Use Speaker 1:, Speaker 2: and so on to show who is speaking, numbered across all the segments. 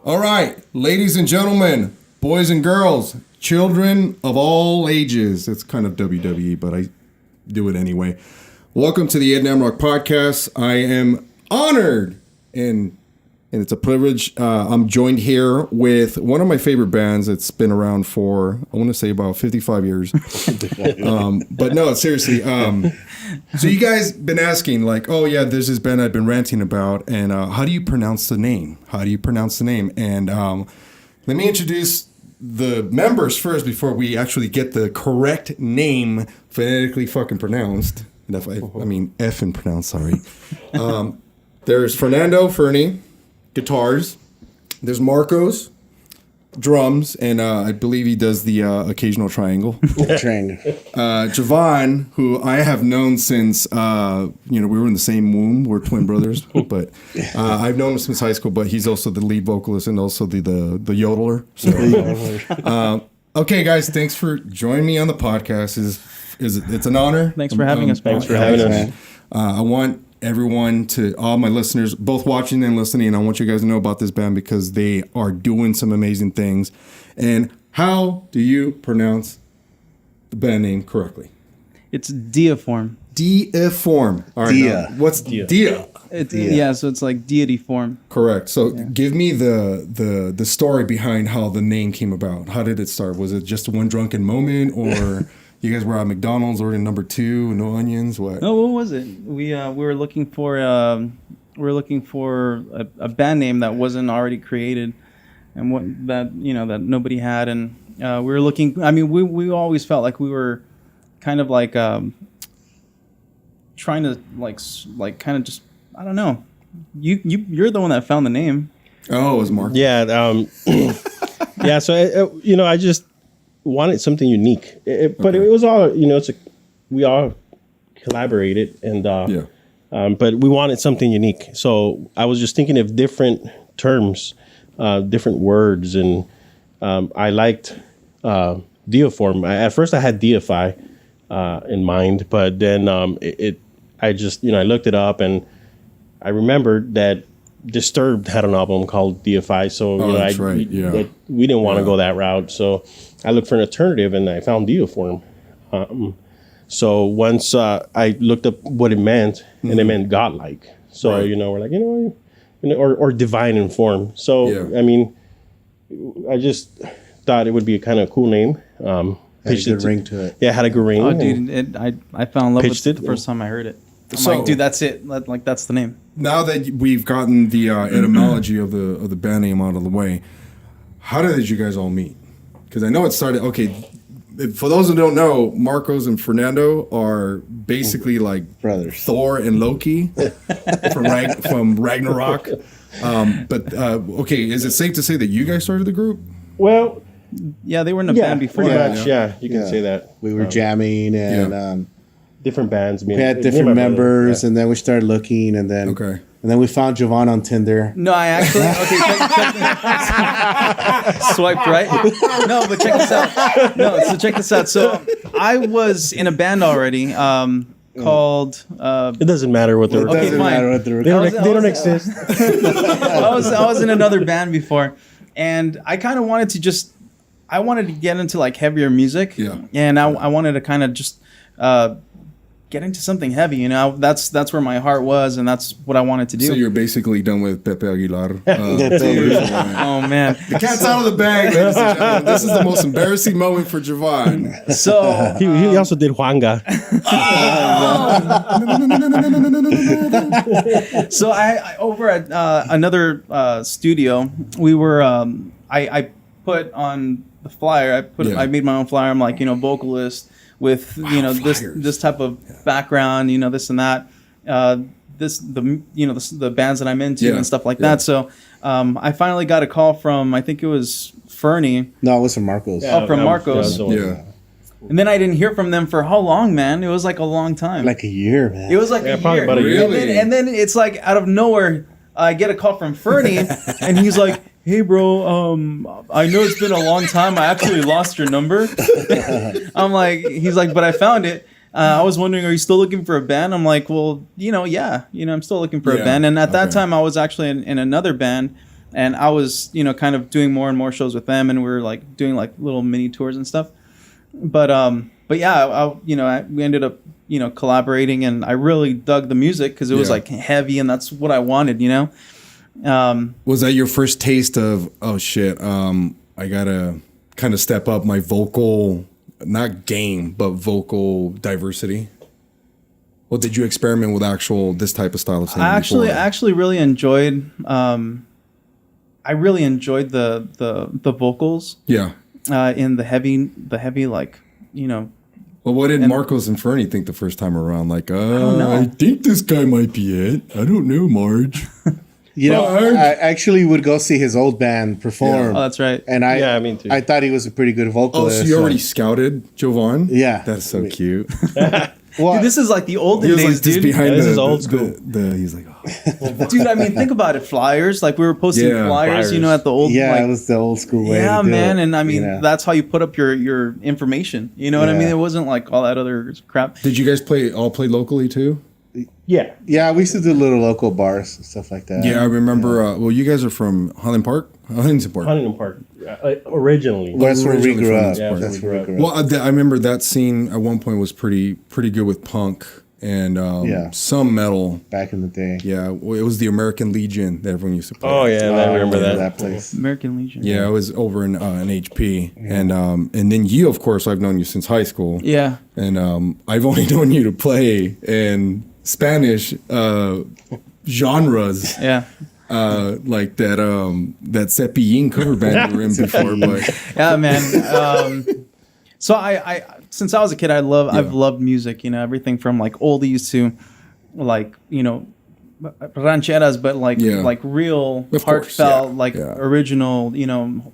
Speaker 1: All right, ladies and gentlemen, boys and girls, children of all ages. It's kind of WWE, but I do it anyway. Welcome to the Ed Namrock Podcast. I am honored and it's a privilege. I'm joined here with one of my favorite bands that's been around for, I want to say about 55 years. But no, seriously. So you guys been asking like, oh yeah, there's this band I've been ranting about. And how do you pronounce the name? And let me introduce the members first before we actually get the correct name phonetically fucking pronounced. I mean, F and pronounced, sorry. There's Fernando, Fernie. Guitars. There's Marcos, drums, and I believe he does the occasional triangle. Javon, who I have known since we were in the same womb. We're twin brothers, but I've known him since high school. But he's also the lead vocalist and also the yodeler. So, okay, guys, thanks for joining me on the podcast. It's an honor.
Speaker 2: Thanks for having us.
Speaker 3: Thanks for having us.
Speaker 1: I want everyone, to all my listeners, both watching and listening, I want you guys to know about this band because they are doing some amazing things. And how do you pronounce the band name correctly?
Speaker 2: It's Deiform.
Speaker 1: Deiform. All right.
Speaker 3: Dia.
Speaker 1: What's Dia?
Speaker 2: Yeah, so it's like deity form.
Speaker 1: Correct. So give me the story behind how the name came about. How did it start? Was it just one drunken moment, or you guys were at McDonald's ordering number 2, no onions? What?
Speaker 2: No, what was it? We were looking for a band name that wasn't already created, and what that nobody had, and we were looking. I mean, we always felt like we were kind of like trying to like kind of just, I don't know. You're the one that found the name.
Speaker 1: Oh, it was Mark.
Speaker 3: Yeah. Yeah. So I just wanted something unique, but it was all, we all collaborated, and but we wanted something unique. So I was just thinking of different terms, different words, and I liked Deiform. At first I had deify in mind, but then I looked it up, and I remembered that Disturbed had an album called Deify, so we didn't want to go that route. So I looked for an alternative, and I found Deiform. So once I looked up what it meant, and it meant godlike. So we're like, or divine in form. So I mean, I just thought it would be a kind of cool name.
Speaker 4: Had a good ring to it.
Speaker 3: Yeah, it had a good ring.
Speaker 2: Oh, dude, I fell in love with it the first time I heard it. I'm like, dude, that's it. Like, that's the name.
Speaker 1: Now that we've gotten the etymology of the band name out of the way, how did you guys all meet? Because I know it started. Okay, for those who don't know, Marcos and Fernando are basically like
Speaker 4: brothers,
Speaker 1: Thor and Loki from Ragnarok. But okay, is it safe to say that you guys started the group?
Speaker 3: Well,
Speaker 2: yeah, they were in a band before.
Speaker 3: Yeah, you can say that.
Speaker 4: We were jamming and
Speaker 3: different bands.
Speaker 4: We had different members, and then we started looking, and then we found Javon on Tinder.
Speaker 2: No, I actually check swiped right. No, but check this out. So check this out. So I was in a band already called.
Speaker 3: It doesn't matter what they're.
Speaker 2: Okay, fine.
Speaker 3: They don't exist.
Speaker 2: I was in another band before, and I kind of wanted to I wanted to get into like heavier music.
Speaker 1: Yeah.
Speaker 2: And I wanted to kind of just get into something heavy, that's where my heart was, and that's what I wanted to do.
Speaker 1: So you're basically done with Pepe Aguilar.
Speaker 2: Oh man,
Speaker 1: the cat's out of the bag, ladies and gentlemen. This is the most embarrassing moment for Javon.
Speaker 2: So
Speaker 3: he also did Juanga.
Speaker 2: So I over at another studio, we were I put on the flyer. I made my own flyer. I'm like, vocalist with this type of background, this and that, the bands that I'm into and stuff like that. So I finally got a call from, I think it was Fernie.
Speaker 4: No, it was from Marcos.
Speaker 2: From Marcos.
Speaker 1: Yeah.
Speaker 2: And then I didn't hear from them for how long, man? It was like a long time.
Speaker 4: Like a year, man.
Speaker 2: It was like a
Speaker 3: probably
Speaker 2: year.
Speaker 3: About a year.
Speaker 1: Really?
Speaker 2: And then it's like out of nowhere, I get a call from Fernie, and he's like, "Hey, bro, I know it's been a long time. I actually lost your number." He's like, "But I found it. I was wondering, are you still looking for a band?" I'm like, "Well, yeah, I'm still looking for a band." And at that time, I was actually in another band, and I was, you know, kind of doing more and more shows with them, and we were like doing like little mini tours and stuff. But yeah, we ended up, you know, collaborating, and I really dug the music because it was like heavy, and that's what I wanted, you know.
Speaker 1: Was that your first taste of, oh shit, I gotta kind of step up my vocal, not game, but vocal diversity? Well, did you experiment with this type of style of singing?
Speaker 2: I actually really enjoyed. I really enjoyed the vocals.
Speaker 1: Yeah.
Speaker 2: In the heavy, like, you know.
Speaker 1: Well, what did Marcos and Fernie think the first time around? Like,
Speaker 2: I
Speaker 1: think this guy might be it. I don't know, Marge.
Speaker 4: You know, I actually would go see his old band perform.
Speaker 2: Yeah. Oh, that's right.
Speaker 4: And me too. I thought he was a pretty good vocalist.
Speaker 1: Oh, so you already scouted Jovan?
Speaker 4: Yeah.
Speaker 1: That's so cute.
Speaker 2: Well, dude, this is like the olden days,
Speaker 1: dude.
Speaker 2: This
Speaker 3: is old school.
Speaker 1: He's like, oh.
Speaker 2: Dude, I mean, think about it. Flyers, like we were posting flyers, you know, at the old.
Speaker 4: Yeah,
Speaker 2: like,
Speaker 4: it was the old school way.
Speaker 2: Yeah,
Speaker 4: to do
Speaker 2: man,
Speaker 4: it,
Speaker 2: and I mean, that's how you put up your information. You know what I mean? It wasn't like all that other crap.
Speaker 1: Did you guys all play locally too?
Speaker 3: Yeah.
Speaker 4: Yeah, we used to do little local bars and stuff like that.
Speaker 1: Yeah, I remember. Well, you guys are from Huntington Park.
Speaker 3: Huntington Park. Originally.
Speaker 4: Well, that's where we grew up.
Speaker 3: Yeah,
Speaker 4: that's where we grew up.
Speaker 1: Well, I remember that scene at one point was pretty good with punk and some metal.
Speaker 4: Back in the day.
Speaker 1: Yeah, well, it was the American Legion that everyone used to play.
Speaker 3: Oh, yeah, I remember that
Speaker 4: place.
Speaker 2: American Legion.
Speaker 1: Yeah, I was over in HP. Yeah. And then you, of course, I've known you since high school.
Speaker 2: Yeah.
Speaker 1: And I've only known you to play in Spanish genres.
Speaker 2: Yeah.
Speaker 1: Like that Cepillín cover band you were in before. But
Speaker 2: yeah, man. So I since I was a kid, I've loved music, you know, everything from like oldies to like, you know, rancheras, but like real heartfelt, original, you know,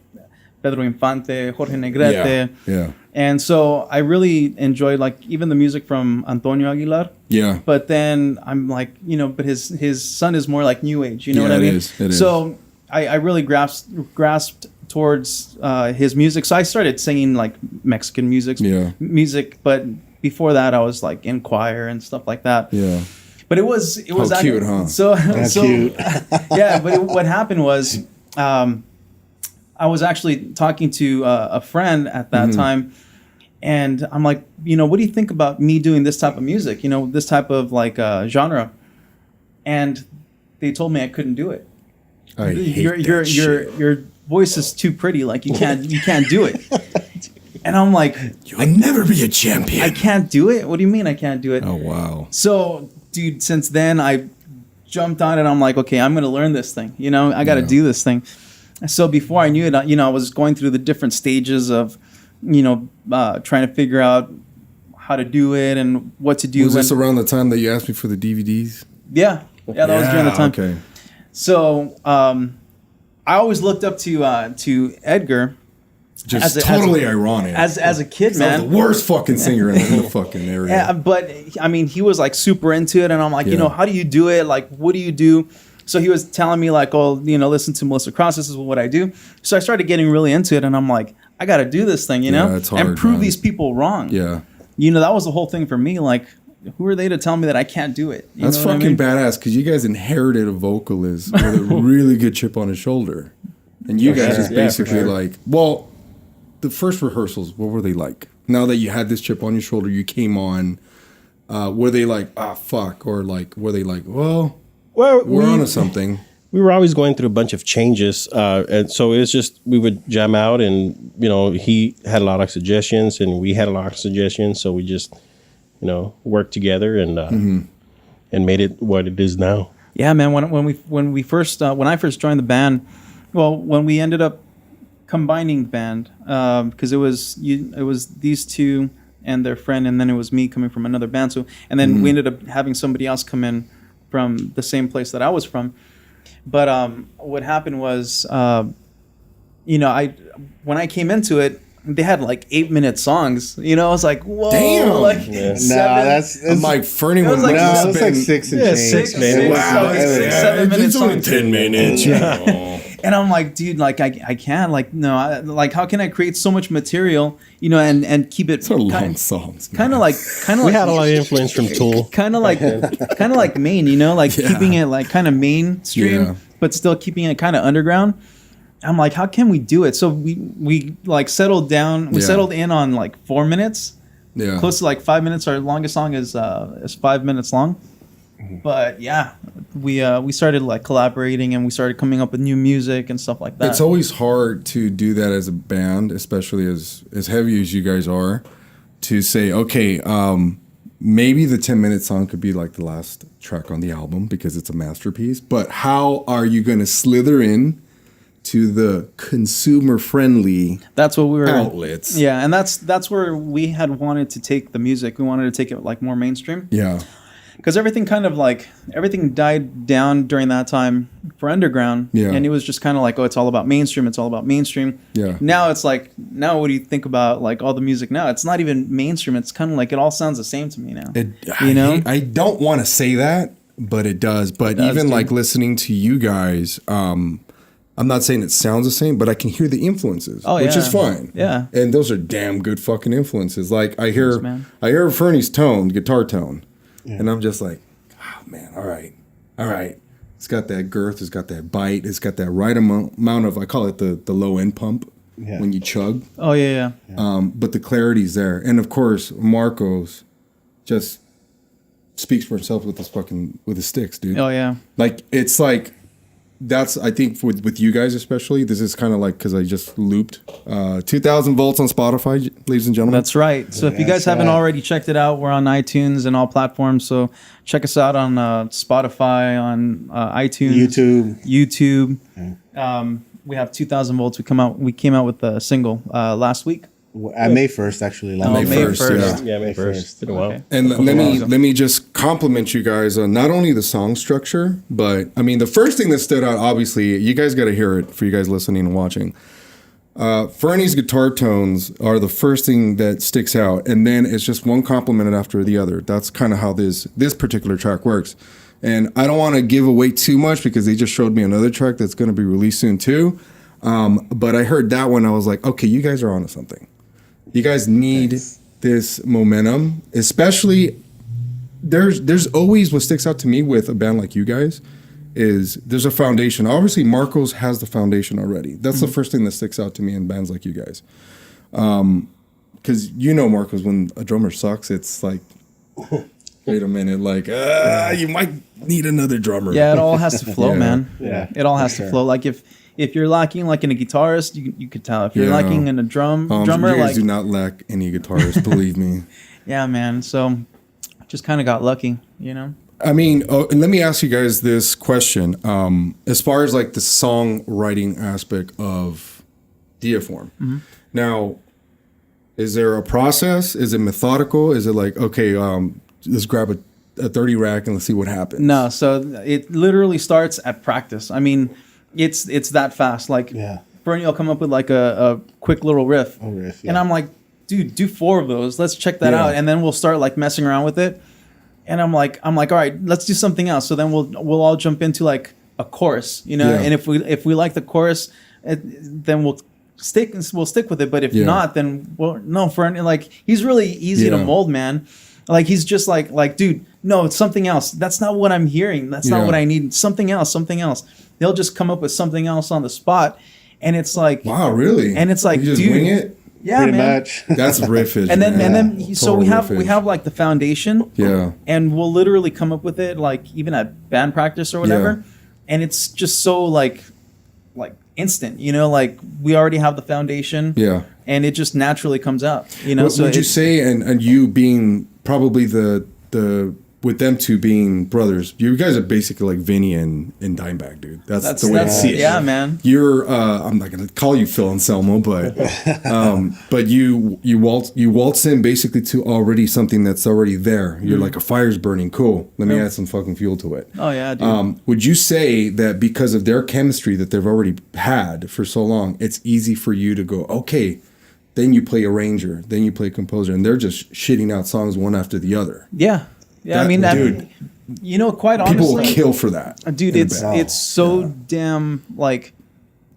Speaker 2: Pedro Infante, Jorge Negrete.
Speaker 1: Yeah.
Speaker 2: And so I really enjoyed like even the music from Antonio Aguilar.
Speaker 1: Yeah.
Speaker 2: But then I'm like, you know, but his son is more like new age, you know what I mean?
Speaker 1: It is.
Speaker 2: So I really grasped towards his music. So I started singing like Mexican music, but before that I was like in choir and stuff like that.
Speaker 1: Yeah.
Speaker 2: But it was
Speaker 1: how cute, huh?
Speaker 2: So
Speaker 4: cute.
Speaker 2: Yeah, but what happened was I was actually talking to a friend at that time, and I'm like, you know, what do you think about me doing this type of music? You know, this type of like genre. And they told me I couldn't do it.
Speaker 1: I hate
Speaker 2: your voice is too pretty. Like you can't do it. And I'm like,
Speaker 1: you'll never be a champion.
Speaker 2: I can't do it. What do you mean I can't do it?
Speaker 1: Oh wow.
Speaker 2: So, dude, since then I jumped on it. I'm like, okay, I'm gonna learn this thing. You know, I got to do this thing. So before I knew it, you know, I was going through the different stages of, you know, trying to figure out how to do it and what to do.
Speaker 1: Was this around the time that you asked me for the DVDs?
Speaker 2: Yeah, that was during the time.
Speaker 1: Okay.
Speaker 2: So I always looked up to Edgar.
Speaker 1: Just totally ironic.
Speaker 2: As a kid, man.
Speaker 1: I'm the worst fucking singer in the fucking area.
Speaker 2: Yeah, but I mean, he was like super into it, and I'm like, you know, how do you do it? Like, what do you do? So he was telling me like, oh, you know, listen to Melissa Cross. This is what I do. So I started getting really into it, and I'm like, I got to do this thing, you know,
Speaker 1: it's hard,
Speaker 2: and prove
Speaker 1: man.
Speaker 2: these people wrong.
Speaker 1: Yeah.
Speaker 2: You know, that was the whole thing for me. Like, who are they to tell me that I can't do it? You
Speaker 1: That's
Speaker 2: know what
Speaker 1: fucking
Speaker 2: I mean?
Speaker 1: badass because you guys inherited a vocalist with a really good chip on his shoulder, and you guys just basically like, well, the first rehearsals, what were they like? Now that you had this chip on your shoulder, you came on. Were they like, fuck, or like, were they like, well, we're onto something?
Speaker 3: We were always going through a bunch of changes, and so it was just we would jam out, and you know he had a lot of suggestions, and we had a lot of suggestions, so we just worked together and made it what it is now.
Speaker 2: Yeah, man. When I first joined the band, well, when we ended up combining the band, because it was these two and their friend, and then it was me coming from another band. So and then we ended up having somebody else come in from the same place that I was from. But what happened was, when I came into it, they had like 8-minute songs. You know, I was like, whoa,
Speaker 1: damn.
Speaker 2: like
Speaker 1: I'm like Fernie.
Speaker 4: It was like, no, it's like 6 and change.
Speaker 2: 6 minutes.
Speaker 1: Wow,
Speaker 2: 7 minutes.
Speaker 1: It's only 10 minutes.
Speaker 2: And I'm like, dude, like I can't, like, no, like how can I create so much material, and keep it
Speaker 1: long songs.
Speaker 2: Kind of like
Speaker 3: we had a lot of influence from Tool.
Speaker 2: Kind of like Maine, like keeping it like kind of mainstream, but still keeping it kind of underground. I'm like, how can we do it? So we like settled down. We settled in on like 4 minutes. Yeah. Close to like 5 minutes. Our longest song is 5 minutes long. But yeah, we started like collaborating, and we started coming up with new music and stuff like that.
Speaker 1: It's always hard to do that as a band, especially as heavy as you guys are, to say, okay, maybe the 10-minute song could be like the last track on the album because it's a masterpiece. But how are you going to slither in to the consumer-friendly outlets?
Speaker 2: Yeah, and that's where we had wanted to take the music. We wanted to take it like more mainstream.
Speaker 1: Yeah.
Speaker 2: Because everything died down during that time for underground. Yeah. And it was just kind of like, oh, it's all about mainstream. It's all about mainstream. Yeah. Now it's like, now what do you think about like all the music now? It's not even mainstream. It's kind of like it all sounds the same to me now.
Speaker 1: I don't want to say that, but it does. But even like listening to you guys, I'm not saying it sounds the same, but I can hear the influences, which is fine. Yeah. And those are damn good fucking influences. Like I hear Fernie's tone, guitar tone. Yeah. And I'm just like, oh man, all right. It's got that girth, it's got that bite, it's got that right amount of, I call it the low end pump when you chug.
Speaker 2: Oh yeah.
Speaker 1: But the clarity's there, and of course Marcos just speaks for himself with his sticks, dude.
Speaker 2: Oh yeah.
Speaker 1: Like it's like. That's, I think, with you guys especially, this is kind of like, because I just looped 2,000 volts on Spotify, ladies and gentlemen.
Speaker 2: That's right. So if you guys haven't already checked it out, we're on iTunes and all platforms. So check us out on Spotify, on iTunes, YouTube. We have 2,000 volts. We came out with a single last week.
Speaker 4: At May 1st, actually.
Speaker 1: May 1st.
Speaker 3: Yeah, May 1st. It's been a while.
Speaker 1: And let me just compliment you guys on not only the song structure, but I mean, the first thing that stood out, obviously, you guys got to hear it for you guys listening and watching. Fernie's guitar tones are the first thing that sticks out, and then it's just one compliment after the other. That's kind of how this particular track works. And I don't want to give away too much because they just showed me another track that's going to be released soon too. But I heard that one, I was like, okay, you guys are onto something. You guys need this momentum, especially there's always what sticks out to me with a band like you guys is there's a foundation. Obviously, Marcos has the foundation already. That's the first thing that sticks out to me in bands like you guys. Because Marcos, when a drummer sucks, it's like, wait a minute, like, you might need another drummer.
Speaker 2: Yeah, it all has to flow, man. Yeah, it all has to flow. Like if you're lacking like in a guitarist, you could tell. If you're lacking in a drummer,
Speaker 1: you guys do not lack any guitarists, believe me.
Speaker 2: Yeah, man. So just kind of got lucky,
Speaker 1: I mean, and let me ask you guys this question. As far as like the songwriting aspect of Deiform, now, is there a process? Is it methodical? Is it like, okay, let's grab a 30 rack and let's see what happens?
Speaker 2: No, so it literally starts at practice. I mean, it's that fast. Like, Bernie will come up with like a quick little riff. And I'm like, dude, do 4 of those. Let's check that out. And then we'll start like messing around with it. And I'm like, all right, let's do something else. So then we'll all jump into like a chorus, And if we like the chorus, then we'll stick with it. But if not, then like he's really easy to mold, man. Like he's just like, dude, no, it's something else. That's not what I'm hearing. That's not what I need. Something else. They'll just come up with something else on the spot, and it's like,
Speaker 1: wow, really?
Speaker 2: And it's like,
Speaker 1: you just wing it.
Speaker 2: Yeah,
Speaker 4: pretty
Speaker 2: man.
Speaker 4: much.
Speaker 1: That's riffage.
Speaker 2: And then so we have like the foundation.
Speaker 1: Yeah.
Speaker 2: And we'll literally come up with it like even at band practice or whatever, and it's just so like instant, like we already have the foundation. Yeah. And it just naturally comes out,
Speaker 1: So would you say, and you being probably the with them two being brothers, you guys are basically like Vinny and Dimebag, dude. That's the way I see it.
Speaker 2: Yeah, man.
Speaker 1: You're I'm not gonna call you Phil Anselmo, but you waltz in basically to already something that's already there. You're like, a fire's burning, cool. Let me add some fucking fuel to it.
Speaker 2: Oh yeah, dude.
Speaker 1: Would you say that because of their chemistry that they've already had for so long, it's easy for you to go, okay, then you play arranger, then you play composer, and they're just shitting out songs one after the other?
Speaker 2: Yeah. Yeah, dude, quite honestly,
Speaker 1: people will kill for that.
Speaker 2: Dude, it's so damn like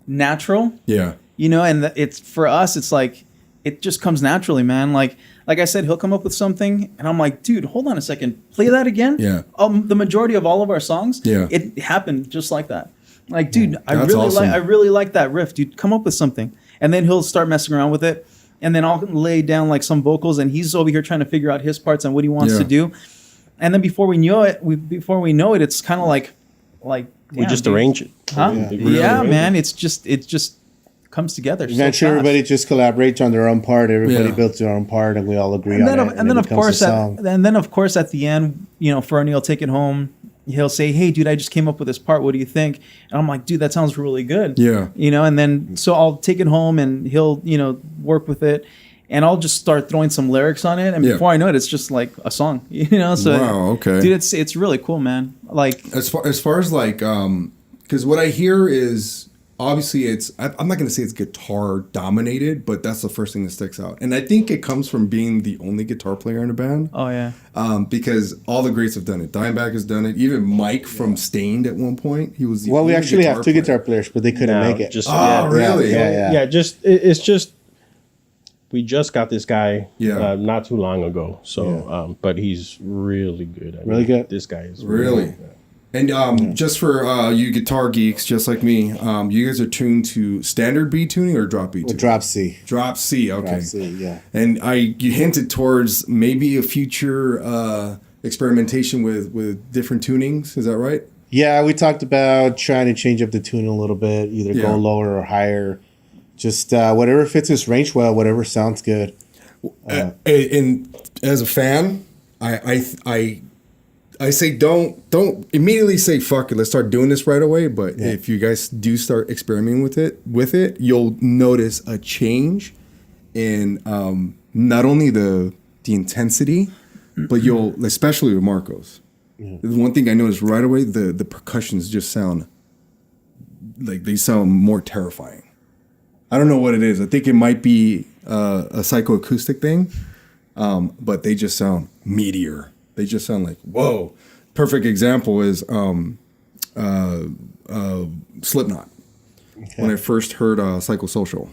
Speaker 2: natural.
Speaker 1: Yeah.
Speaker 2: And it's for us, it's like it just comes naturally, man. Like I said, he'll come up with something, and I'm like, dude, hold on a second, play that again.
Speaker 1: Yeah.
Speaker 2: The majority of all of our songs,
Speaker 1: it
Speaker 2: happened just like that. Like, dude, I really like that riff, dude. Come up with something. And then he'll start messing around with it. And then I'll lay down like some vocals, and he's over here trying to figure out his parts and what he wants to do. And then before we know it, it's kind of like
Speaker 3: we just arrange it.
Speaker 2: Huh? Yeah, man. It just comes together.
Speaker 4: Eventually, everybody just collaborates on their own part. Everybody builds their own part, and we all agree on it.
Speaker 2: And then of course, at the end, Fernie will take it home. He'll say, "Hey, dude, I just came up with this part. What do you think?" And I'm like, "Dude, that sounds really good."
Speaker 1: Yeah.
Speaker 2: And then so I'll take it home, and he'll work with it, and I'll just start throwing some lyrics on it, and before I know it, it's just like a song. So
Speaker 1: wow, okay,
Speaker 2: dude, it's really cool, man. Like
Speaker 1: as far as like because what I hear is. Obviously, I'm not going to say it's guitar dominated, but that's the first thing that sticks out. And I think it comes from being the only guitar player in the band.
Speaker 2: Oh, yeah.
Speaker 1: Because all the greats have done it. Dimebag has done it. Even Mike from Stained at one point. He was the
Speaker 4: Well,
Speaker 1: only
Speaker 4: we actually have two
Speaker 1: player.
Speaker 4: guitar players, but they couldn't make it.
Speaker 1: Really?
Speaker 4: Yeah.
Speaker 3: It's just we just got this guy not too long ago. So, but he's really good.
Speaker 4: Really good?
Speaker 3: This guy is
Speaker 1: really
Speaker 3: good.
Speaker 1: And just for you guitar geeks, just like me, you guys are tuned to standard B tuning or drop B tuning?
Speaker 4: Drop C.
Speaker 1: Drop C, okay.
Speaker 4: Drop C, yeah.
Speaker 1: And you hinted towards maybe a future experimentation with different tunings. Is that right?
Speaker 4: Yeah, we talked about trying to change up the tuning a little bit, either go lower or higher. Just whatever fits his range well, whatever sounds good.
Speaker 1: And as a fan, I say don't immediately say fuck it. Let's start doing this right away. But if you guys do start experimenting with it, you'll notice a change in not only the intensity, but you'll especially with Marcos. Yeah. The one thing I noticed right away, the percussions just sound like they sound more terrifying. I don't know what it is. I think it might be a psychoacoustic thing, but they just sound meatier. They just sound like, whoa. Perfect example is Slipknot. Okay. When I first heard Psychosocial.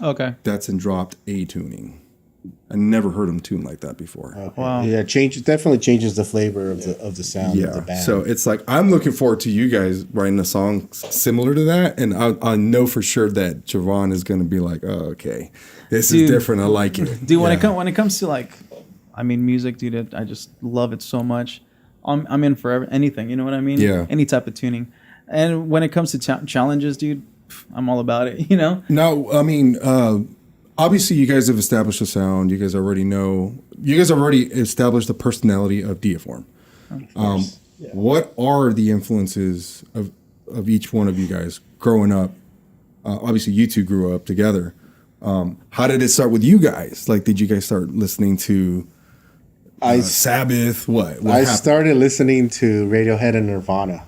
Speaker 2: Okay.
Speaker 1: That's in dropped A tuning. I never heard them tune like that before.
Speaker 4: Okay. Wow. Yeah, definitely changes the flavor of the sound of the band.
Speaker 1: So it's like, I'm looking forward to you guys writing a song similar to that. And I know for sure that Javon is going to be like, oh, okay, this is different. I like it.
Speaker 2: Dude, when it comes to like, music, dude, I just love it so much. I'm in for anything, you know what I mean?
Speaker 1: Yeah.
Speaker 2: Any type of tuning. And when it comes to challenges, dude, I'm all about it,
Speaker 1: Now, obviously you guys have established a sound. You guys already established the personality of Deiform. What are the influences of each one of you guys growing up? Obviously you two grew up together. How did it start with you guys? Like, did you guys start listening to Sabbath? What
Speaker 4: I started listeing to Radiohead and Nirvana.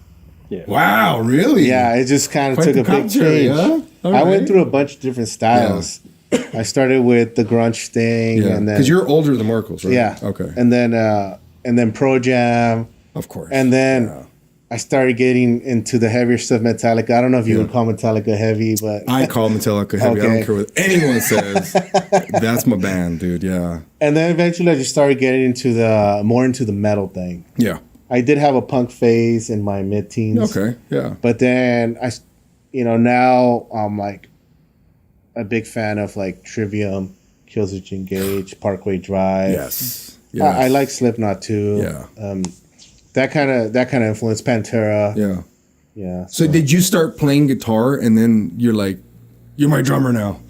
Speaker 1: Yeah. Wow, really?
Speaker 4: Yeah, it just kind of took a big change. Huh? I went through a bunch of different styles. Yeah. I started with the grunge thing, and then
Speaker 1: because you're older than Marcos, right?
Speaker 4: Yeah.
Speaker 1: Okay.
Speaker 4: And then Pro Jam,
Speaker 1: of course.
Speaker 4: And then I started getting into the heavier stuff, Metallica. I don't know if you would call Metallica heavy, but
Speaker 1: I call Metallica heavy. Okay. I don't care what anyone says. That's my band, dude. Yeah.
Speaker 4: And then eventually I just started getting into more into the metal thing.
Speaker 1: Yeah.
Speaker 4: I did have a punk phase in my mid-teens.
Speaker 1: Okay. Yeah.
Speaker 4: But then now I'm like a big fan of like Trivium, Killswitch Engage, Parkway Drive.
Speaker 1: Yes.
Speaker 4: I like Slipknot too.
Speaker 1: Yeah.
Speaker 4: That kind of influence, Pantera.
Speaker 1: Yeah.
Speaker 4: Yeah.
Speaker 1: So did you start playing guitar and then you're like, you're my drummer now?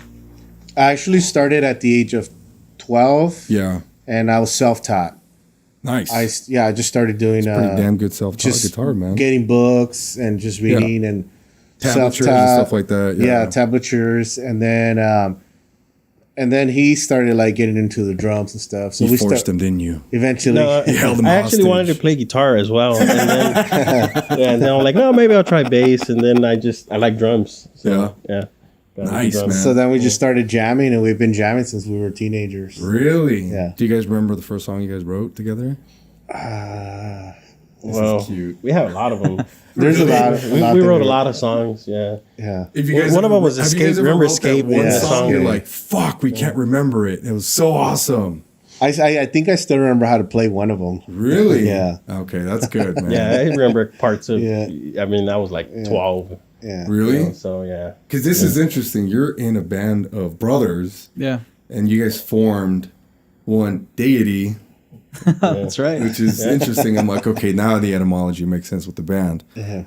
Speaker 4: I actually started at the age of 12.
Speaker 1: Yeah.
Speaker 4: And I was self-taught.
Speaker 1: Nice.
Speaker 4: I just started doing
Speaker 1: pretty damn good self-taught guitar, man.
Speaker 4: Getting books and just reading and
Speaker 1: tablatures and stuff like that.
Speaker 4: Yeah, tablatures, and then he started like getting into the drums and stuff. So
Speaker 1: you forced him, didn't you?
Speaker 4: Eventually,
Speaker 3: no,
Speaker 1: held him
Speaker 3: I
Speaker 1: hostage.
Speaker 3: actually wanted to play guitar as well, and then and then I'm like, no, maybe I'll try bass, and then I like drums. So, yeah.
Speaker 1: Nice, man.
Speaker 4: So then we just started jamming, and we've been jamming since we were teenagers.
Speaker 1: Really?
Speaker 4: Yeah.
Speaker 1: Do you guys remember the first song you guys wrote together?
Speaker 3: Well, we have a lot of them.
Speaker 4: There's a lot.
Speaker 3: We wrote a lot of songs. Yeah.
Speaker 1: If you guys
Speaker 3: one of them was Escape. Remember Escape?
Speaker 1: One song you're like, fuck, we can't remember it. It was so awesome.
Speaker 4: I think I still remember how to play one of them.
Speaker 1: Really?
Speaker 4: Yeah.
Speaker 1: Okay, that's good, man.
Speaker 3: Yeah, I remember parts of.
Speaker 4: Yeah.
Speaker 3: I mean, I was like 12.
Speaker 4: Yeah.
Speaker 1: Really?
Speaker 3: So yeah.
Speaker 1: Because this is interesting. You're in a band of brothers,
Speaker 2: Yeah,
Speaker 1: and you guys formed one deity,
Speaker 2: that's right.
Speaker 1: which is interesting. I'm like, okay, now the etymology makes sense with the band.
Speaker 4: Yeah.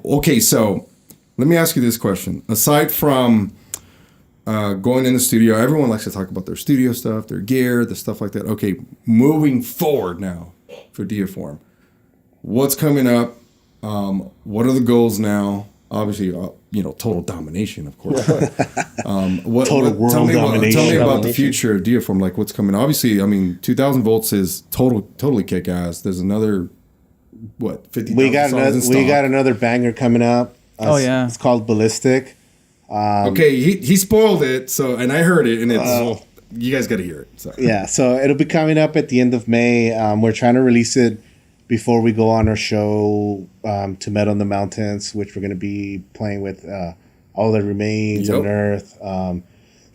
Speaker 1: Okay, so let me ask you this question. Aside from going in the studio, everyone likes to talk about their studio stuff, their gear, the stuff like that. Okay, moving forward now for Deiform, what's coming up? What are the goals now? Obviously, total domination, of course. But,
Speaker 4: Total world
Speaker 1: tell me
Speaker 4: domination.
Speaker 1: about the future of Deiform, like what's coming. Obviously, I mean, 2,000 volts is totally kick ass. There's another 50,000
Speaker 4: We got
Speaker 1: songs in stock.
Speaker 4: another banger coming up.
Speaker 2: Oh, yeah.
Speaker 4: It's called Ballistic.
Speaker 1: Okay, he spoiled it, and I heard it, and it's you guys got to hear it. So.
Speaker 4: Yeah, so it'll be coming up at the end of May. We're trying to release it before we go on our show to Met on the Mountains, which we're going to be playing with All That Remains,
Speaker 1: Yep.
Speaker 4: on Earth,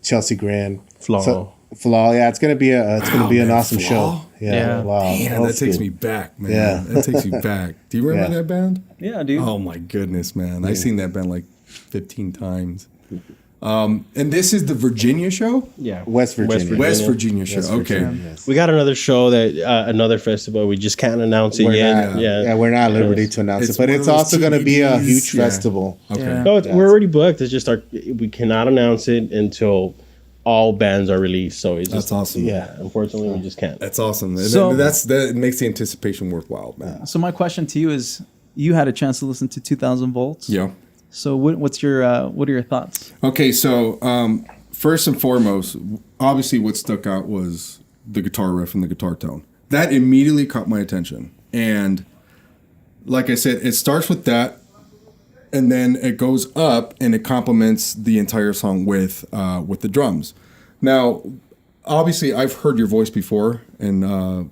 Speaker 4: Chelsea Grin,
Speaker 3: Flaw.
Speaker 4: Flaw. Yeah, it's going to be an awesome
Speaker 1: Flaw?
Speaker 4: show.
Speaker 2: Yeah.
Speaker 4: Wow.
Speaker 1: Man,
Speaker 4: Old
Speaker 1: that takes
Speaker 4: school.
Speaker 1: me back, man.
Speaker 4: Yeah.
Speaker 1: That takes me back. Do you remember
Speaker 4: Yeah.
Speaker 1: that band?
Speaker 2: Yeah, dude.
Speaker 1: Oh my goodness, man! I've seen that band like 15 times. And this is the Virginia show,
Speaker 3: Yeah.
Speaker 4: West Virginia.
Speaker 1: West Virginia show.
Speaker 4: West
Speaker 1: Okay,
Speaker 4: Virginia, yes.
Speaker 3: We got another show that another festival. We just can't announce it
Speaker 4: We're
Speaker 3: yet.
Speaker 4: not,
Speaker 3: Yeah.
Speaker 4: we're not at liberty to announce
Speaker 1: It's
Speaker 4: it, but
Speaker 1: one of
Speaker 4: it's
Speaker 1: those
Speaker 4: also going to be a
Speaker 1: TBDs,
Speaker 4: huge
Speaker 1: yeah.
Speaker 4: festival.
Speaker 1: okay.
Speaker 2: Yeah.
Speaker 3: No, we're already booked. It's just we cannot announce it until all bands are released. So it's
Speaker 1: That's
Speaker 3: just
Speaker 1: awesome.
Speaker 3: Yeah, unfortunately, we just can't.
Speaker 1: That's awesome. And
Speaker 2: So-
Speaker 1: that makes the anticipation worthwhile, man.
Speaker 2: So my question to you is, you had a chance to listen to 2,000 volts.
Speaker 1: Yeah.
Speaker 2: So what are your thoughts?
Speaker 1: Okay, so first and foremost, obviously what stuck out was the guitar riff and the guitar tone. That immediately caught my attention. And like I said, it starts with that, and then it goes up and it complements the entire song with the drums. Now, obviously, I've heard your voice before, and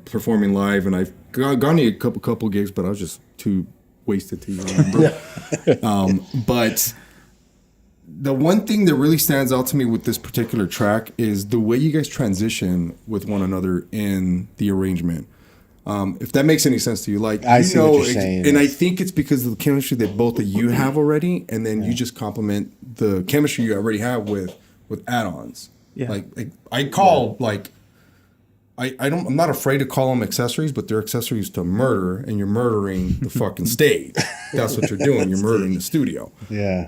Speaker 1: performing live, and I've gone to a couple gigs, but I was just too wasted to remember. But the one thing that really stands out to me with this particular track is the way you guys transition with one another in the arrangement. If that makes any sense to you, like
Speaker 4: I see what you're saying,
Speaker 1: and I
Speaker 4: yes.
Speaker 1: think it's because of the chemistry that both of you have already, and then you just complement the chemistry you already have with add-ons.
Speaker 2: Yeah.
Speaker 1: Like I call I'm not afraid to call them accessories, but they're accessories to murder, and you're murdering the fucking stage. That's what you're doing. You're murdering the studio.
Speaker 4: Yeah.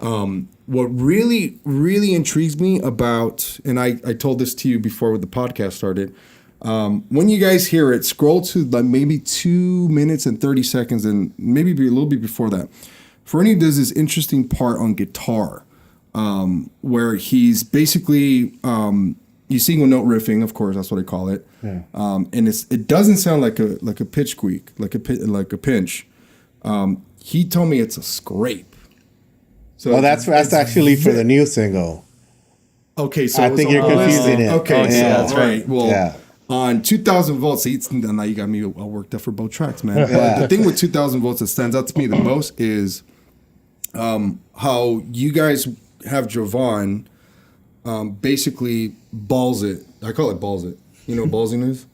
Speaker 1: What really, really intrigues me about, and I told this to you before the podcast started, when you guys hear it, scroll to like maybe 2 minutes and 30 seconds, and maybe a little bit before that. Fernie does this interesting part on guitar, where he's basically he's single note riffing, of course, that's what I call it.
Speaker 4: Yeah.
Speaker 1: And it doesn't sound like a pitch squeak, like a pinch. He told me it's a scrape. So
Speaker 4: Well, that's actually for the new single.
Speaker 1: Okay, so
Speaker 4: I
Speaker 1: it's
Speaker 4: think you're
Speaker 1: on-
Speaker 4: confusing it.
Speaker 1: Okay,
Speaker 4: Yeah,
Speaker 1: so
Speaker 4: that's
Speaker 1: all right. Well,
Speaker 4: Yeah.
Speaker 1: on 2,000 volts, now you got me all worked up for both tracks, man. But the thing with 2,000 volts that stands out to me the most is how you guys have Jovan basically balls it. I call it balls it. You know what ballsing is?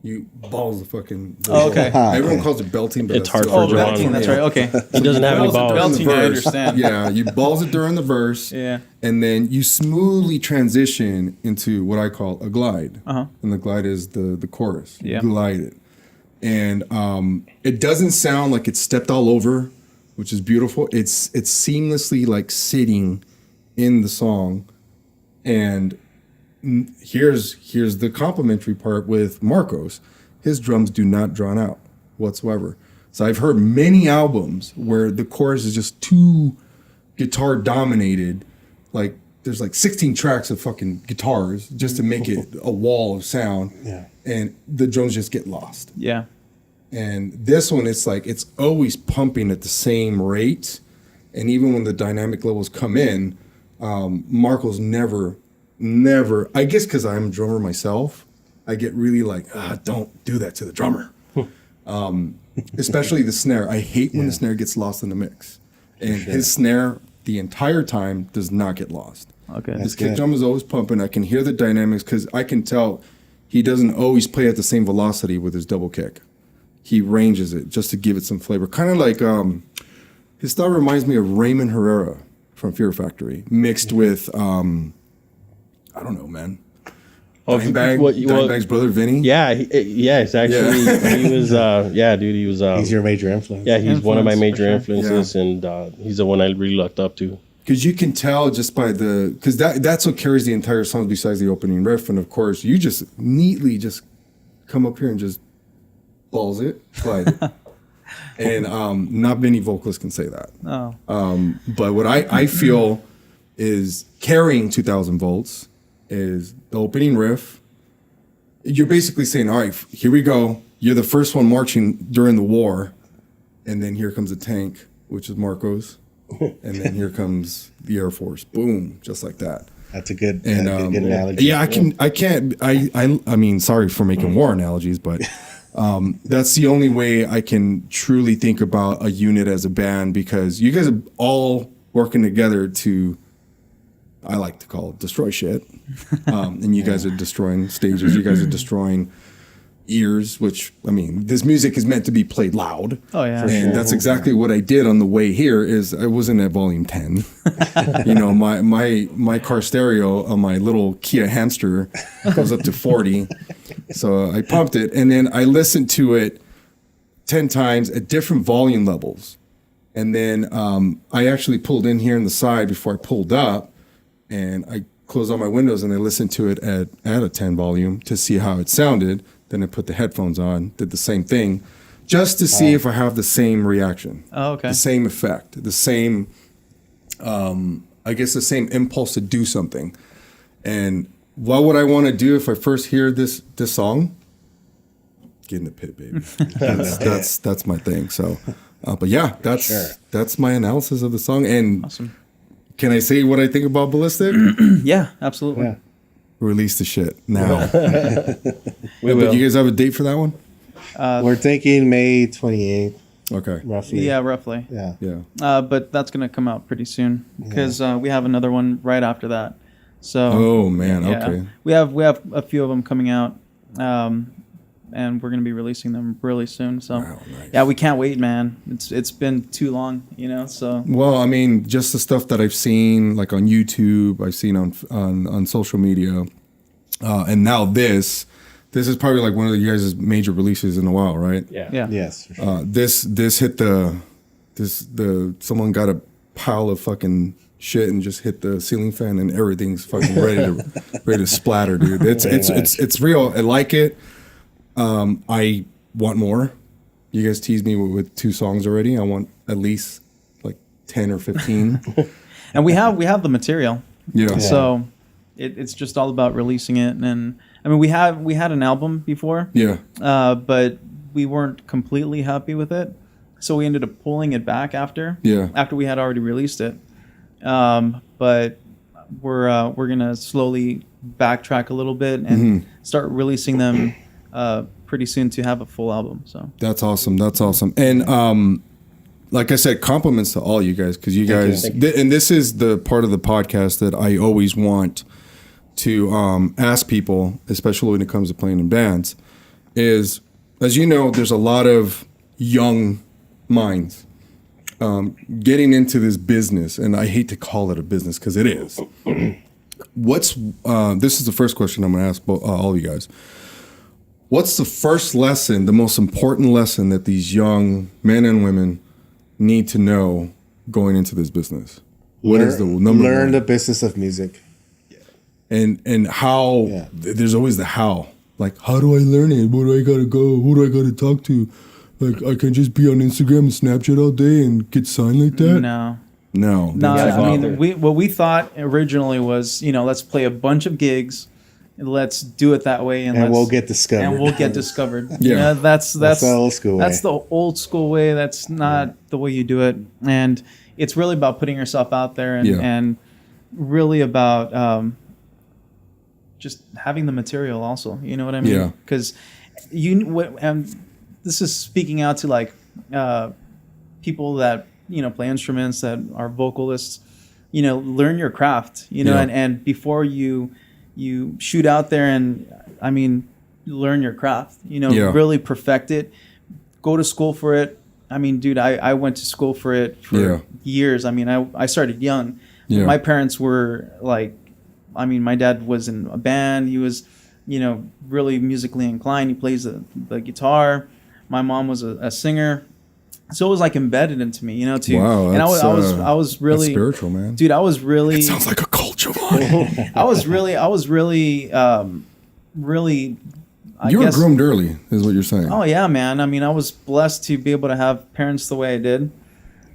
Speaker 1: You balls the fucking.
Speaker 2: Oh, okay.
Speaker 1: Everyone calls it belting, but
Speaker 3: It's
Speaker 1: that's
Speaker 3: hard
Speaker 1: still-
Speaker 3: for
Speaker 2: Oh,
Speaker 3: Jovan.
Speaker 2: belting. That's
Speaker 1: Yeah.
Speaker 2: right. Okay.
Speaker 3: He doesn't have any
Speaker 2: Balls and
Speaker 3: balls.
Speaker 2: belting, I
Speaker 1: verse.
Speaker 2: understand.
Speaker 1: Yeah, you balls it during the verse.
Speaker 2: Yeah.
Speaker 1: And then you smoothly transition into what I call a glide.
Speaker 2: Uh-huh.
Speaker 1: And the glide is the chorus. You
Speaker 2: Yeah.
Speaker 1: glide it. And it doesn't sound like it's stepped all over, which is beautiful. It's seamlessly like sitting in the song. And here's the complimentary part with Marcos. His drums do not drown out whatsoever. So I've heard many albums where the chorus is just too guitar dominated. Like there's like 16 tracks of fucking guitars just to make it a wall of sound.
Speaker 4: Yeah.
Speaker 1: And the drums just get lost.
Speaker 2: Yeah.
Speaker 1: And this one, it's like it's always pumping at the same rate. And even when the dynamic levels come in, Marco's never, I guess because I'm a drummer myself, I get really like, don't do that to the drummer. Especially the snare. I hate when the snare gets lost in the mix. And his snare, the entire time, does not get lost.
Speaker 2: Okay.
Speaker 1: His kick drum is always pumping. I can hear the dynamics because I can tell he doesn't always play at the same velocity with his double kick. He ranges it just to give it some flavor. Kind of like his style reminds me of Raymond Herrera from Fear Factory, mixed with I don't know, man. Dimebag's brother Vinny.
Speaker 3: Yeah, it's actually he was. Dude, he was.
Speaker 4: He's your major influence.
Speaker 3: Yeah, he's one of my major influences, and he's the one I really looked up to.
Speaker 1: Because you can tell just by because that's what carries the entire song besides the opening riff, and of course you just neatly just come up here and just balls it, slide it. And not many vocalists can say that.
Speaker 2: Oh.
Speaker 1: But what I feel is carrying 2,000 volts is the opening riff. You're basically saying, all right, here we go. You're the first one marching during the war. And then here comes a tank, which is Marcos. And then here comes the Air Force. Boom, just like that.
Speaker 4: That's a good, good analogy.
Speaker 1: Yeah, I mean, sorry for making war analogies, but that's the only way I can truly think about a unit as a band, because you guys are all working together to, I like to call it destroy shit. And you guys are destroying stages. You guys are destroying ears, which, I mean, this music is meant to be played loud.
Speaker 2: Oh, yeah.
Speaker 1: And that's exactly what I did on the way here. Is I wasn't at volume 10. You know, my car stereo on my little Kia Hamster goes up to 40. So I pumped it, and then I listened to it 10 times at different volume levels. And then I actually pulled in here on the side before I pulled up, and I closed all my windows and I listened to it at a 10 volume to see how it sounded. Then I put the headphones on, did the same thing, just to see if I have the same reaction.
Speaker 2: Oh, okay.
Speaker 1: The same effect, the same, I guess the same impulse to do something. And what would I want to do if I first hear this song? Get in the pit, baby. That's my thing. So, but yeah, that's my analysis of the song. And
Speaker 2: awesome.
Speaker 1: Can I say what I think about Ballistic?
Speaker 2: Yeah, absolutely. Yeah.
Speaker 1: Release the shit now.
Speaker 3: We will.
Speaker 1: But you guys have a date for that one?
Speaker 4: We're thinking May 28th.
Speaker 1: Okay.
Speaker 4: Roughly.
Speaker 2: Yeah, roughly.
Speaker 4: Yeah.
Speaker 2: But that's going to come out pretty soon because we have another one right after that. So.
Speaker 1: Oh man.
Speaker 2: Yeah,
Speaker 1: okay.
Speaker 2: We have a few of them coming out, and we're going to be releasing them really soon. So.
Speaker 1: Wow, nice.
Speaker 2: Yeah, we can't wait, man. It's been too long, you know. So.
Speaker 1: Well, I mean, just the stuff that I've seen, like on YouTube, I've seen on social media, and now this is probably like one of you guys' major releases in a while, right?
Speaker 3: Yeah.
Speaker 4: Yes. For sure.
Speaker 1: This hit someone got a pile of fucking shit and just hit the ceiling fan and everything's fucking ready to splatter, dude. It's real. I like it. I want more. You guys teased me with 2 songs already. I want at least like 10 or 15.
Speaker 2: And we have the material.
Speaker 1: Yeah.
Speaker 2: So it's just all about releasing it. And I mean, we had an album before.
Speaker 1: Yeah.
Speaker 2: But we weren't completely happy with it. So we ended up pulling it back after we had already released it. But we're gonna slowly backtrack a little bit and start releasing them pretty soon to have a full album. So
Speaker 1: that's awesome. And like I said, compliments to all you guys, because you guys and this is the part of the podcast that I always want to ask people, especially when it comes to playing in bands, is, as you know, there's a lot of young minds getting into this business, and I hate to call it a business because it is. This is the first question I'm going to ask all of you guys. What's the first lesson, the most important lesson that these young men and women need to know going into this business? What is the number one?
Speaker 4: Learn the business of music.
Speaker 1: And how, there's always the how. Like, how do I learn it? Where do I got to go? Who do I got to talk to? Like, I can just be on Instagram and Snapchat all day and get signed like that? No.
Speaker 2: I mean, what we thought originally was, let's play a bunch of gigs. Let's do it that way, and
Speaker 4: we'll get discovered.
Speaker 2: Yeah, that's
Speaker 4: the old school way.
Speaker 2: That's the old school way. That's not the way you do it. And it's really about putting yourself out there, and really about just having the material. Also, you know what I mean?
Speaker 1: Yeah.
Speaker 2: Because this is speaking out to like people that play instruments, that are vocalists. Learn your craft. And before you shoot out there, and I mean, learn your craft.
Speaker 1: Yeah.
Speaker 2: Really perfect it. Go to school for it. I mean, dude, I went to school for it for years. I mean, I started young.
Speaker 1: Yeah.
Speaker 2: My parents were like, I mean, my dad was in a band. He was, really musically inclined. He plays the guitar. My mom was a singer. So it was like embedded into me, too.
Speaker 1: Wow,
Speaker 2: and I was really
Speaker 1: that's spiritual, man.
Speaker 2: dude. I was really.
Speaker 1: It sounds like a cult, Giovanni.
Speaker 2: I was really, really.
Speaker 1: You were groomed early, is what you're saying.
Speaker 2: Oh yeah, man. I mean, I was blessed to be able to have parents the way I did.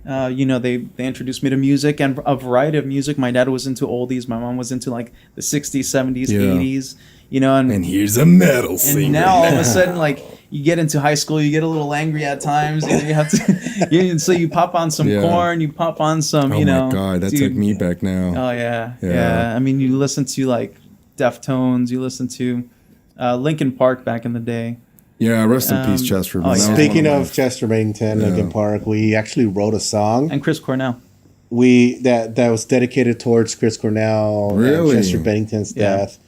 Speaker 2: They introduced me to music and a variety of music. My dad was into oldies. My mom was into like the 60s, 70s, 80s. And
Speaker 1: here's a metal singer.
Speaker 2: And now all of a sudden, like you get into high school, you get a little angry at times. You have to, so you pop on some Korn, you pop on some,
Speaker 1: Oh my God, that took me back now.
Speaker 2: Oh yeah. I mean, you listen to like Deftones, you listen to Linkin Park back in the day.
Speaker 1: Yeah, rest in peace, Chester.
Speaker 4: Speaking of Chester Bennington, Linkin Park, we actually wrote a song.
Speaker 2: And Chris Cornell.
Speaker 4: That was dedicated towards Chris Cornell and Chester Bennington's death.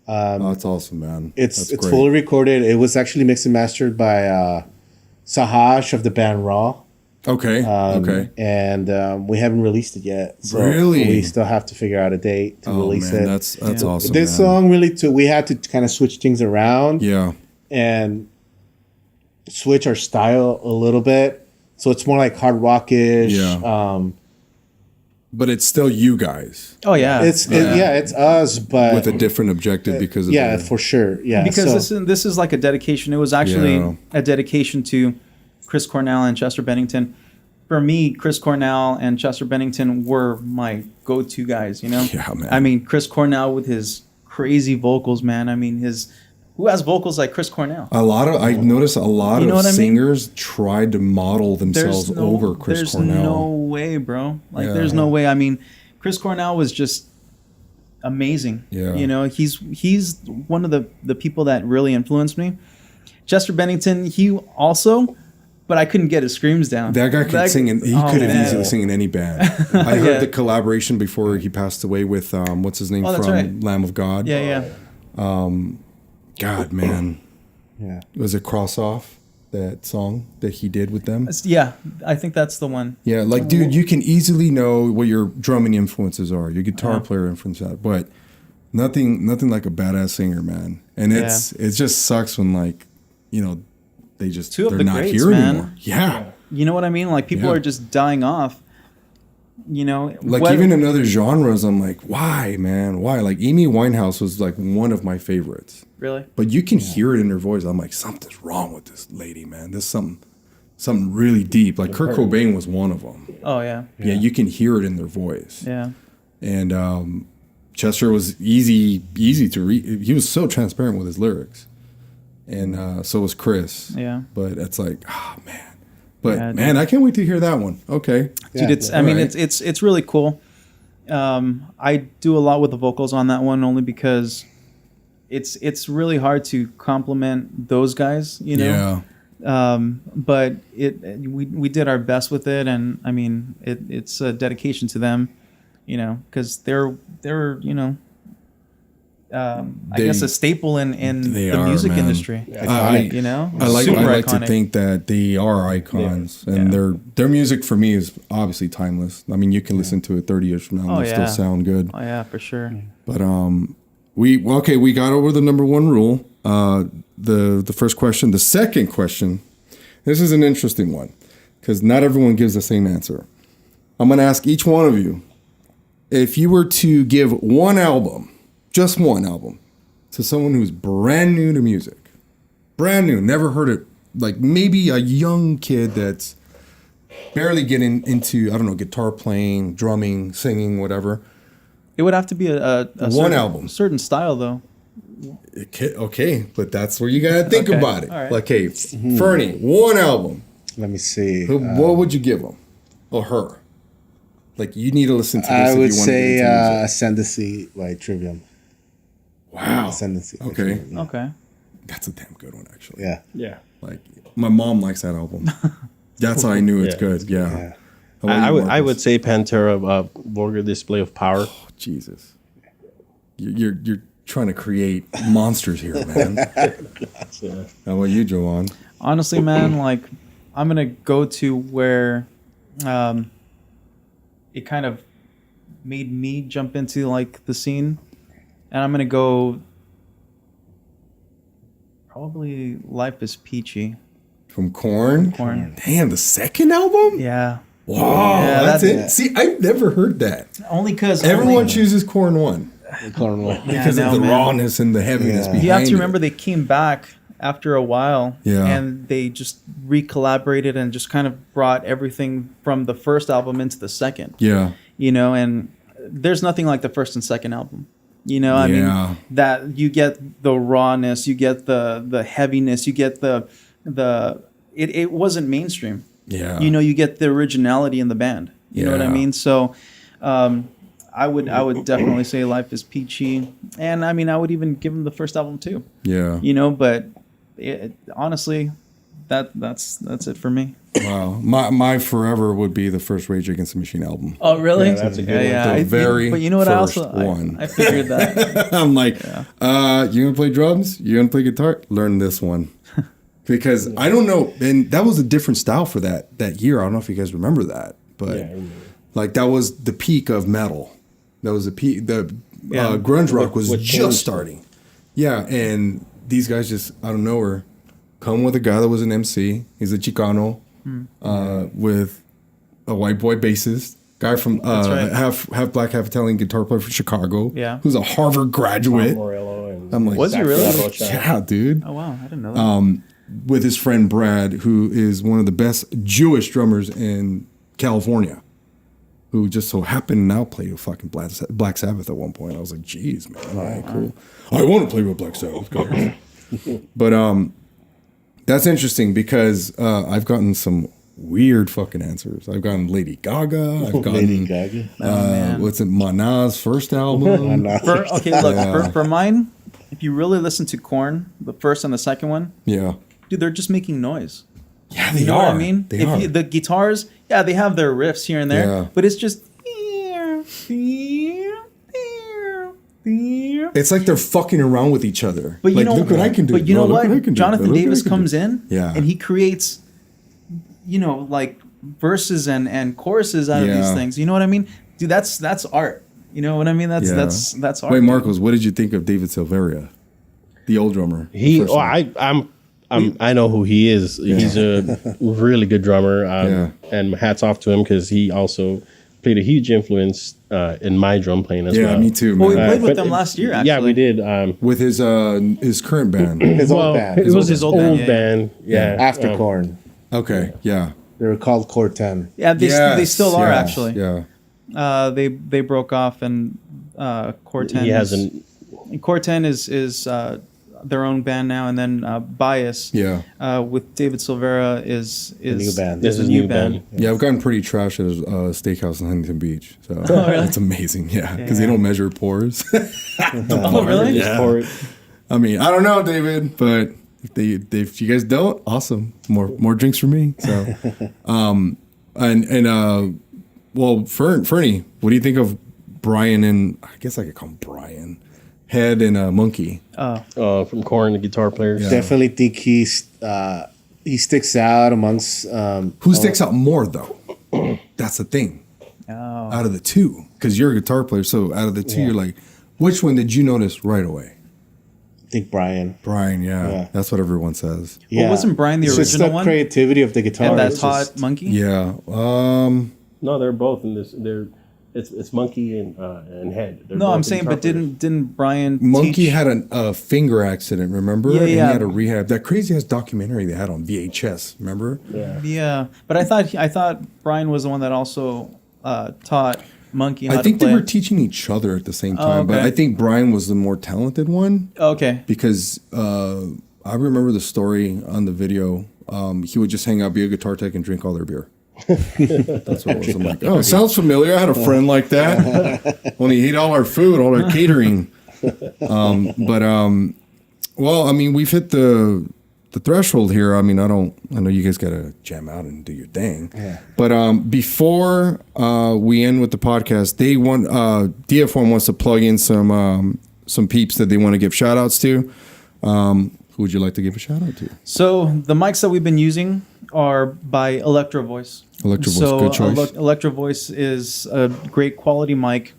Speaker 1: That's awesome, man.
Speaker 4: It's fully recorded. It was actually mixed and mastered by Sahash of the band Raw.
Speaker 1: Okay.
Speaker 4: And we haven't released it yet. So
Speaker 1: really?
Speaker 4: We still have to figure out a date to release it.
Speaker 1: That's awesome.
Speaker 4: This song we had to kind of switch things around.
Speaker 1: Yeah.
Speaker 4: And switch our style a little bit. So it's more like hard rockish.
Speaker 1: Yeah. But it's still you guys.
Speaker 2: Oh yeah.
Speaker 4: It's us, but
Speaker 1: with a different objective because of
Speaker 4: for sure. Yeah.
Speaker 2: Because this is like a dedication. It was actually a dedication to Chris Cornell and Chester Bennington. For me, Chris Cornell and Chester Bennington were my go-to guys,
Speaker 1: Yeah, man.
Speaker 2: I mean, Chris Cornell with his crazy vocals, man. I mean, who has vocals like Chris Cornell?
Speaker 1: I noticed a lot of singers tried to model themselves over Chris Cornell.
Speaker 2: There's no way, bro. There's no way. I mean, Chris Cornell was just amazing.
Speaker 1: Yeah.
Speaker 2: He's one of the people that really influenced me. Chester Bennington, he also, but I couldn't get his screams down.
Speaker 1: That guy could sing, he could have easily sing in any band. I heard the collaboration before he passed away with, what's his name from Lamb of God?
Speaker 2: Yeah.
Speaker 1: God, man.
Speaker 4: Yeah.
Speaker 1: Was it Cross Off, that song that he did with them?
Speaker 2: Yeah, I think that's the one.
Speaker 1: Yeah, like, dude, you can easily know what your drumming influences are, your guitar player influences, but nothing like a badass singer, man. And it just sucks when, like, they're not
Speaker 2: greats,
Speaker 1: here
Speaker 2: man.
Speaker 1: anymore. Yeah.
Speaker 2: You know what I mean? Like, people are just dying off.
Speaker 1: Even in other genres, I'm like, why, man? Why? Like, Amy Winehouse was like one of my favorites.
Speaker 2: Really?
Speaker 1: But you can hear it in her voice. I'm like, something's wrong with this lady, man. There's something really deep. Like Kurt Cobain was one of them.
Speaker 2: Oh yeah.
Speaker 1: Yeah, you can hear it in their voice.
Speaker 2: Yeah.
Speaker 1: And Chester was easy to read. He was so transparent with his lyrics, and so was Chris.
Speaker 2: Yeah.
Speaker 1: But it's like, man. But man, I can't wait to hear that one. Okay,
Speaker 2: dude, it's really cool. I do a lot with the vocals on that one only because it's really hard to compliment those guys,
Speaker 1: Yeah.
Speaker 2: But we did our best with it, and I mean it's a dedication to them, because they're I guess a staple in the music industry.
Speaker 1: I like to think that they are icons, and their music for me is obviously timeless. I mean, you can listen to it 30 years from now and they'll still sound good.
Speaker 2: Oh yeah, for sure.
Speaker 1: But we got over the number one rule. The first question. The second question. This is an interesting one because not everyone gives the same answer. I'm going to ask each one of you, if you were to give one album, just one album, to someone who's brand new to music, brand new, never heard it, like maybe a young kid that's barely getting into, I don't know, guitar playing, drumming, singing, whatever.
Speaker 2: It would have to be a
Speaker 1: one album,
Speaker 2: certain style though.
Speaker 1: Okay, but that's where you gotta think about it.
Speaker 2: All right.
Speaker 1: Like, hey, Fernie, one album.
Speaker 4: Let me see.
Speaker 1: What would you give him or her? Like, you need to listen to this.
Speaker 4: I would
Speaker 1: if you want
Speaker 4: say
Speaker 1: to get into music.
Speaker 4: Ascendancy by Trivium.
Speaker 1: Wow.
Speaker 4: Ascendancy. by
Speaker 1: Okay.
Speaker 4: Trivium, yeah.
Speaker 2: Okay.
Speaker 1: That's a damn good one, actually.
Speaker 4: Yeah.
Speaker 3: Yeah.
Speaker 1: Like, my mom likes that album. That's how I knew it's good. Yeah.
Speaker 4: Yeah.
Speaker 1: How about you,
Speaker 3: I would
Speaker 1: Marcus?
Speaker 3: say Pantera, Vulgar Display of Power.
Speaker 1: Oh, Jesus. You're trying to create monsters here, man.
Speaker 3: Yeah.
Speaker 1: How about you, Joanne?
Speaker 2: Honestly, man, like I'm gonna go to where it kind of made me jump into like the scene, and I'm gonna go probably "Life Is Peachy."
Speaker 1: From Korn?
Speaker 2: Korn.
Speaker 1: Damn, the second album?
Speaker 2: Yeah.
Speaker 1: Wow,
Speaker 2: Yeah,
Speaker 1: that's it.
Speaker 2: that's-
Speaker 1: See, I've never heard that.
Speaker 2: Only because
Speaker 1: Everyone chooses Korn 1
Speaker 4: Cornwall.
Speaker 1: because
Speaker 2: I
Speaker 1: of
Speaker 2: know,
Speaker 1: the
Speaker 2: man.
Speaker 1: rawness and the heaviness
Speaker 4: Yeah.
Speaker 1: behind
Speaker 2: You have to
Speaker 1: it.
Speaker 2: remember they came back after a while,
Speaker 1: Yeah.
Speaker 2: and they just re-collaborated and just kind of brought everything from the first album into the second.
Speaker 1: Yeah.
Speaker 2: And there's nothing like the first and second album. I
Speaker 1: Yeah.
Speaker 2: mean, that you get the rawness, you get the heaviness, you get it wasn't mainstream.
Speaker 1: Yeah.
Speaker 2: You get the originality in the band. You know what I
Speaker 1: Yeah.
Speaker 2: mean? So I would definitely say Life Is Peachy, and I mean I would even give them the first album too.
Speaker 1: Yeah.
Speaker 2: But honestly, that's it for me.
Speaker 1: Wow. My forever would be the first Rage Against the Machine album.
Speaker 2: Oh really?
Speaker 3: Yeah, that's a good one.
Speaker 1: The very
Speaker 2: but you know what?
Speaker 1: first
Speaker 2: I
Speaker 1: one.
Speaker 2: I figured that.
Speaker 1: I'm like, you gonna play drums? You gonna play guitar? Learn this one. Because I don't know, and that was a different style for that year. I don't know if you guys remember that, but
Speaker 3: Yeah, I remember.
Speaker 1: like that was the peak of metal. That was the peak. The
Speaker 2: Yeah.
Speaker 1: grunge rock was
Speaker 3: What
Speaker 1: just
Speaker 3: changed?
Speaker 1: starting. Yeah, and these guys just out of nowhere come with a guy that was an MC. He's a Chicano with a white boy bassist. Guy from
Speaker 2: right.
Speaker 1: half black, half Italian guitar player from Chicago.
Speaker 2: Yeah.
Speaker 1: Who's a Harvard graduate.
Speaker 3: Morello and
Speaker 1: I'm like,
Speaker 2: Was he really?
Speaker 1: Yeah, dude.
Speaker 2: Oh wow, I didn't know that.
Speaker 1: With his friend Brad, who is one of the best Jewish drummers in California, who just so happened to now play with fucking Black Sabbath at one point. I was like, geez, man, all right, cool. I want to play with Black Sabbath, guys. But that's interesting because I've gotten some weird fucking answers. I've gotten Lady Gaga. I've gotten
Speaker 4: Lady Gaga.
Speaker 2: Man.
Speaker 1: what's it, Mana's first album.
Speaker 2: For mine, if you really listen to Korn, the first and the second one,
Speaker 1: Yeah.
Speaker 2: dude, they're just making noise.
Speaker 1: Yeah, they
Speaker 2: You know
Speaker 1: are.
Speaker 2: what I mean?
Speaker 1: They are.
Speaker 2: The guitars, yeah, they have their riffs here and there,
Speaker 1: Yeah.
Speaker 2: but it's just.
Speaker 1: It's like they're fucking around with each other.
Speaker 2: But you
Speaker 1: like,
Speaker 2: know,
Speaker 1: look what I can do.
Speaker 2: But you know
Speaker 1: Oh, look
Speaker 2: what?
Speaker 1: I can do.
Speaker 2: Jonathan
Speaker 1: Look what I
Speaker 2: Davis
Speaker 1: can do.
Speaker 2: comes in,
Speaker 1: Yeah.
Speaker 2: and he creates, like verses and choruses out of these
Speaker 1: Yeah.
Speaker 2: things. You know what I mean, dude? That's art. You know what I mean? That's art.
Speaker 1: Wait, Marcos, what did you think of David Silveria, the old drummer?
Speaker 3: He,
Speaker 1: The first one.
Speaker 3: I know who he is. He's a really good drummer, and hats off to him because he also played a huge influence in my drum playing as well.
Speaker 1: me too,
Speaker 2: Well, we
Speaker 1: man.
Speaker 2: played with
Speaker 3: But
Speaker 2: them last year. Actually,
Speaker 3: Yeah, we did.
Speaker 1: With his current band.
Speaker 4: His
Speaker 3: Well,
Speaker 4: old band.
Speaker 3: it was his
Speaker 2: old
Speaker 3: old
Speaker 2: band,
Speaker 3: band. Yeah,
Speaker 4: After Korn.
Speaker 1: Okay, yeah.
Speaker 4: They were called Core 10.
Speaker 2: Yeah, they
Speaker 1: Yes,
Speaker 2: still are
Speaker 1: yes,
Speaker 2: actually.
Speaker 1: Yeah.
Speaker 2: They broke off, and Core 10.
Speaker 3: He hasn't.
Speaker 2: Core 10 is their own band now, and then Bias.
Speaker 1: Yeah.
Speaker 2: With David Silvera is
Speaker 4: new band.
Speaker 3: This
Speaker 2: a
Speaker 3: is
Speaker 2: new
Speaker 3: new
Speaker 2: band.
Speaker 3: band.
Speaker 1: Yeah, I've gotten pretty trash at a steakhouse in Huntington Beach. So
Speaker 2: really?
Speaker 1: it's amazing. Yeah, because they
Speaker 2: Yeah.
Speaker 1: don't measure pores.
Speaker 2: Oh, really?
Speaker 3: Just pour it.
Speaker 1: I mean, I don't know, David, but if you guys don't, awesome. More drinks for me. So, well, Fernie, what do you think of Brian and I guess I could call him Brian, Head and Monkey?
Speaker 3: From Korn, the guitar player.
Speaker 1: Yeah.
Speaker 4: Definitely think he sticks out amongst.
Speaker 1: Who sticks out more though? That's the thing.
Speaker 2: Oh.
Speaker 1: Out of the two, because you're a guitar player, so out of the two, you're like, which one did you notice right away?
Speaker 4: I think Brian.
Speaker 1: Brian, yeah,
Speaker 4: Yeah.
Speaker 1: that's what everyone says.
Speaker 4: Yeah.
Speaker 2: wasn't Brian the
Speaker 4: It's just
Speaker 2: original
Speaker 4: the
Speaker 2: one?
Speaker 4: creativity of the guitar.
Speaker 2: And that
Speaker 4: It's
Speaker 2: Todd
Speaker 4: just-
Speaker 2: Monkey.
Speaker 1: Yeah.
Speaker 3: No, they're both in this. It's Monkey and Head. They're
Speaker 2: No,
Speaker 3: both
Speaker 2: I'm
Speaker 3: the
Speaker 2: saying,
Speaker 3: guitar
Speaker 2: but
Speaker 3: players.
Speaker 2: didn't Brian
Speaker 1: Monkey
Speaker 2: teach?
Speaker 1: had a finger accident, remember?
Speaker 2: Yeah,
Speaker 1: And he
Speaker 2: yeah.
Speaker 1: had a rehab. That crazy ass documentary they had on VHS, remember?
Speaker 3: Yeah.
Speaker 2: Yeah, but I thought Brian was the one that also taught Monkey how
Speaker 1: I think
Speaker 2: to play.
Speaker 1: they were teaching each other at the same time, but
Speaker 2: okay.
Speaker 1: I think Brian was the more talented one
Speaker 2: Okay.
Speaker 1: because I remember the story on the video. He would just hang out, be a guitar tech, and drink all their beer. That's what it was. I'm like, oh, sounds familiar. I had a friend like that. When he ate all our food, all our catering. Well, I mean, we've hit the threshold here. I mean, I know you guys got to jam out and do your thing.
Speaker 4: Yeah.
Speaker 1: But before we end with the podcast, Deiform wants to plug in some some peeps that they want to give shout outs to, who would you like to give a shout out to?
Speaker 2: So the mics that we've been using are by Electro Voice.
Speaker 1: Electro Voice, good choice.
Speaker 2: Electro Voice is a great quality mic.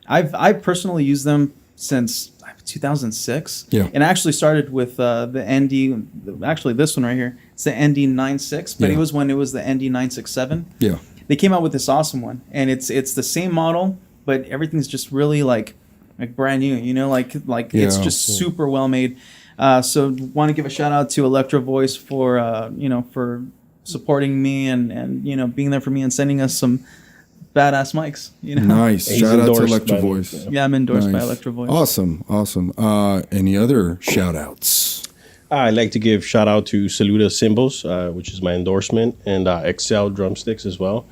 Speaker 2: I've personally used them since 2006.
Speaker 1: Yeah.
Speaker 2: And I actually started with the ND, actually this one right here. It's the ND96, but
Speaker 1: Yeah.
Speaker 2: it was when it was the ND967.
Speaker 1: Yeah.
Speaker 2: They came out with this awesome one, and it's the same model, but everything's just really like brand new, you know, like it's
Speaker 1: Yeah.
Speaker 2: just super well made. So want to give a shout out to Electro Voice for for supporting me and being there for me and sending us some badass mics.
Speaker 1: Nice.
Speaker 3: He's
Speaker 1: Shout out to
Speaker 3: endorsed
Speaker 1: Electro
Speaker 3: by-
Speaker 1: Voice.
Speaker 2: Yeah, I'm endorsed by
Speaker 1: Nice.
Speaker 2: Electro Voice.
Speaker 1: Awesome. Any other shout outs?
Speaker 3: I'd like to give shout out to Saluda Cymbals, which is my endorsement, and Excel Drumsticks as well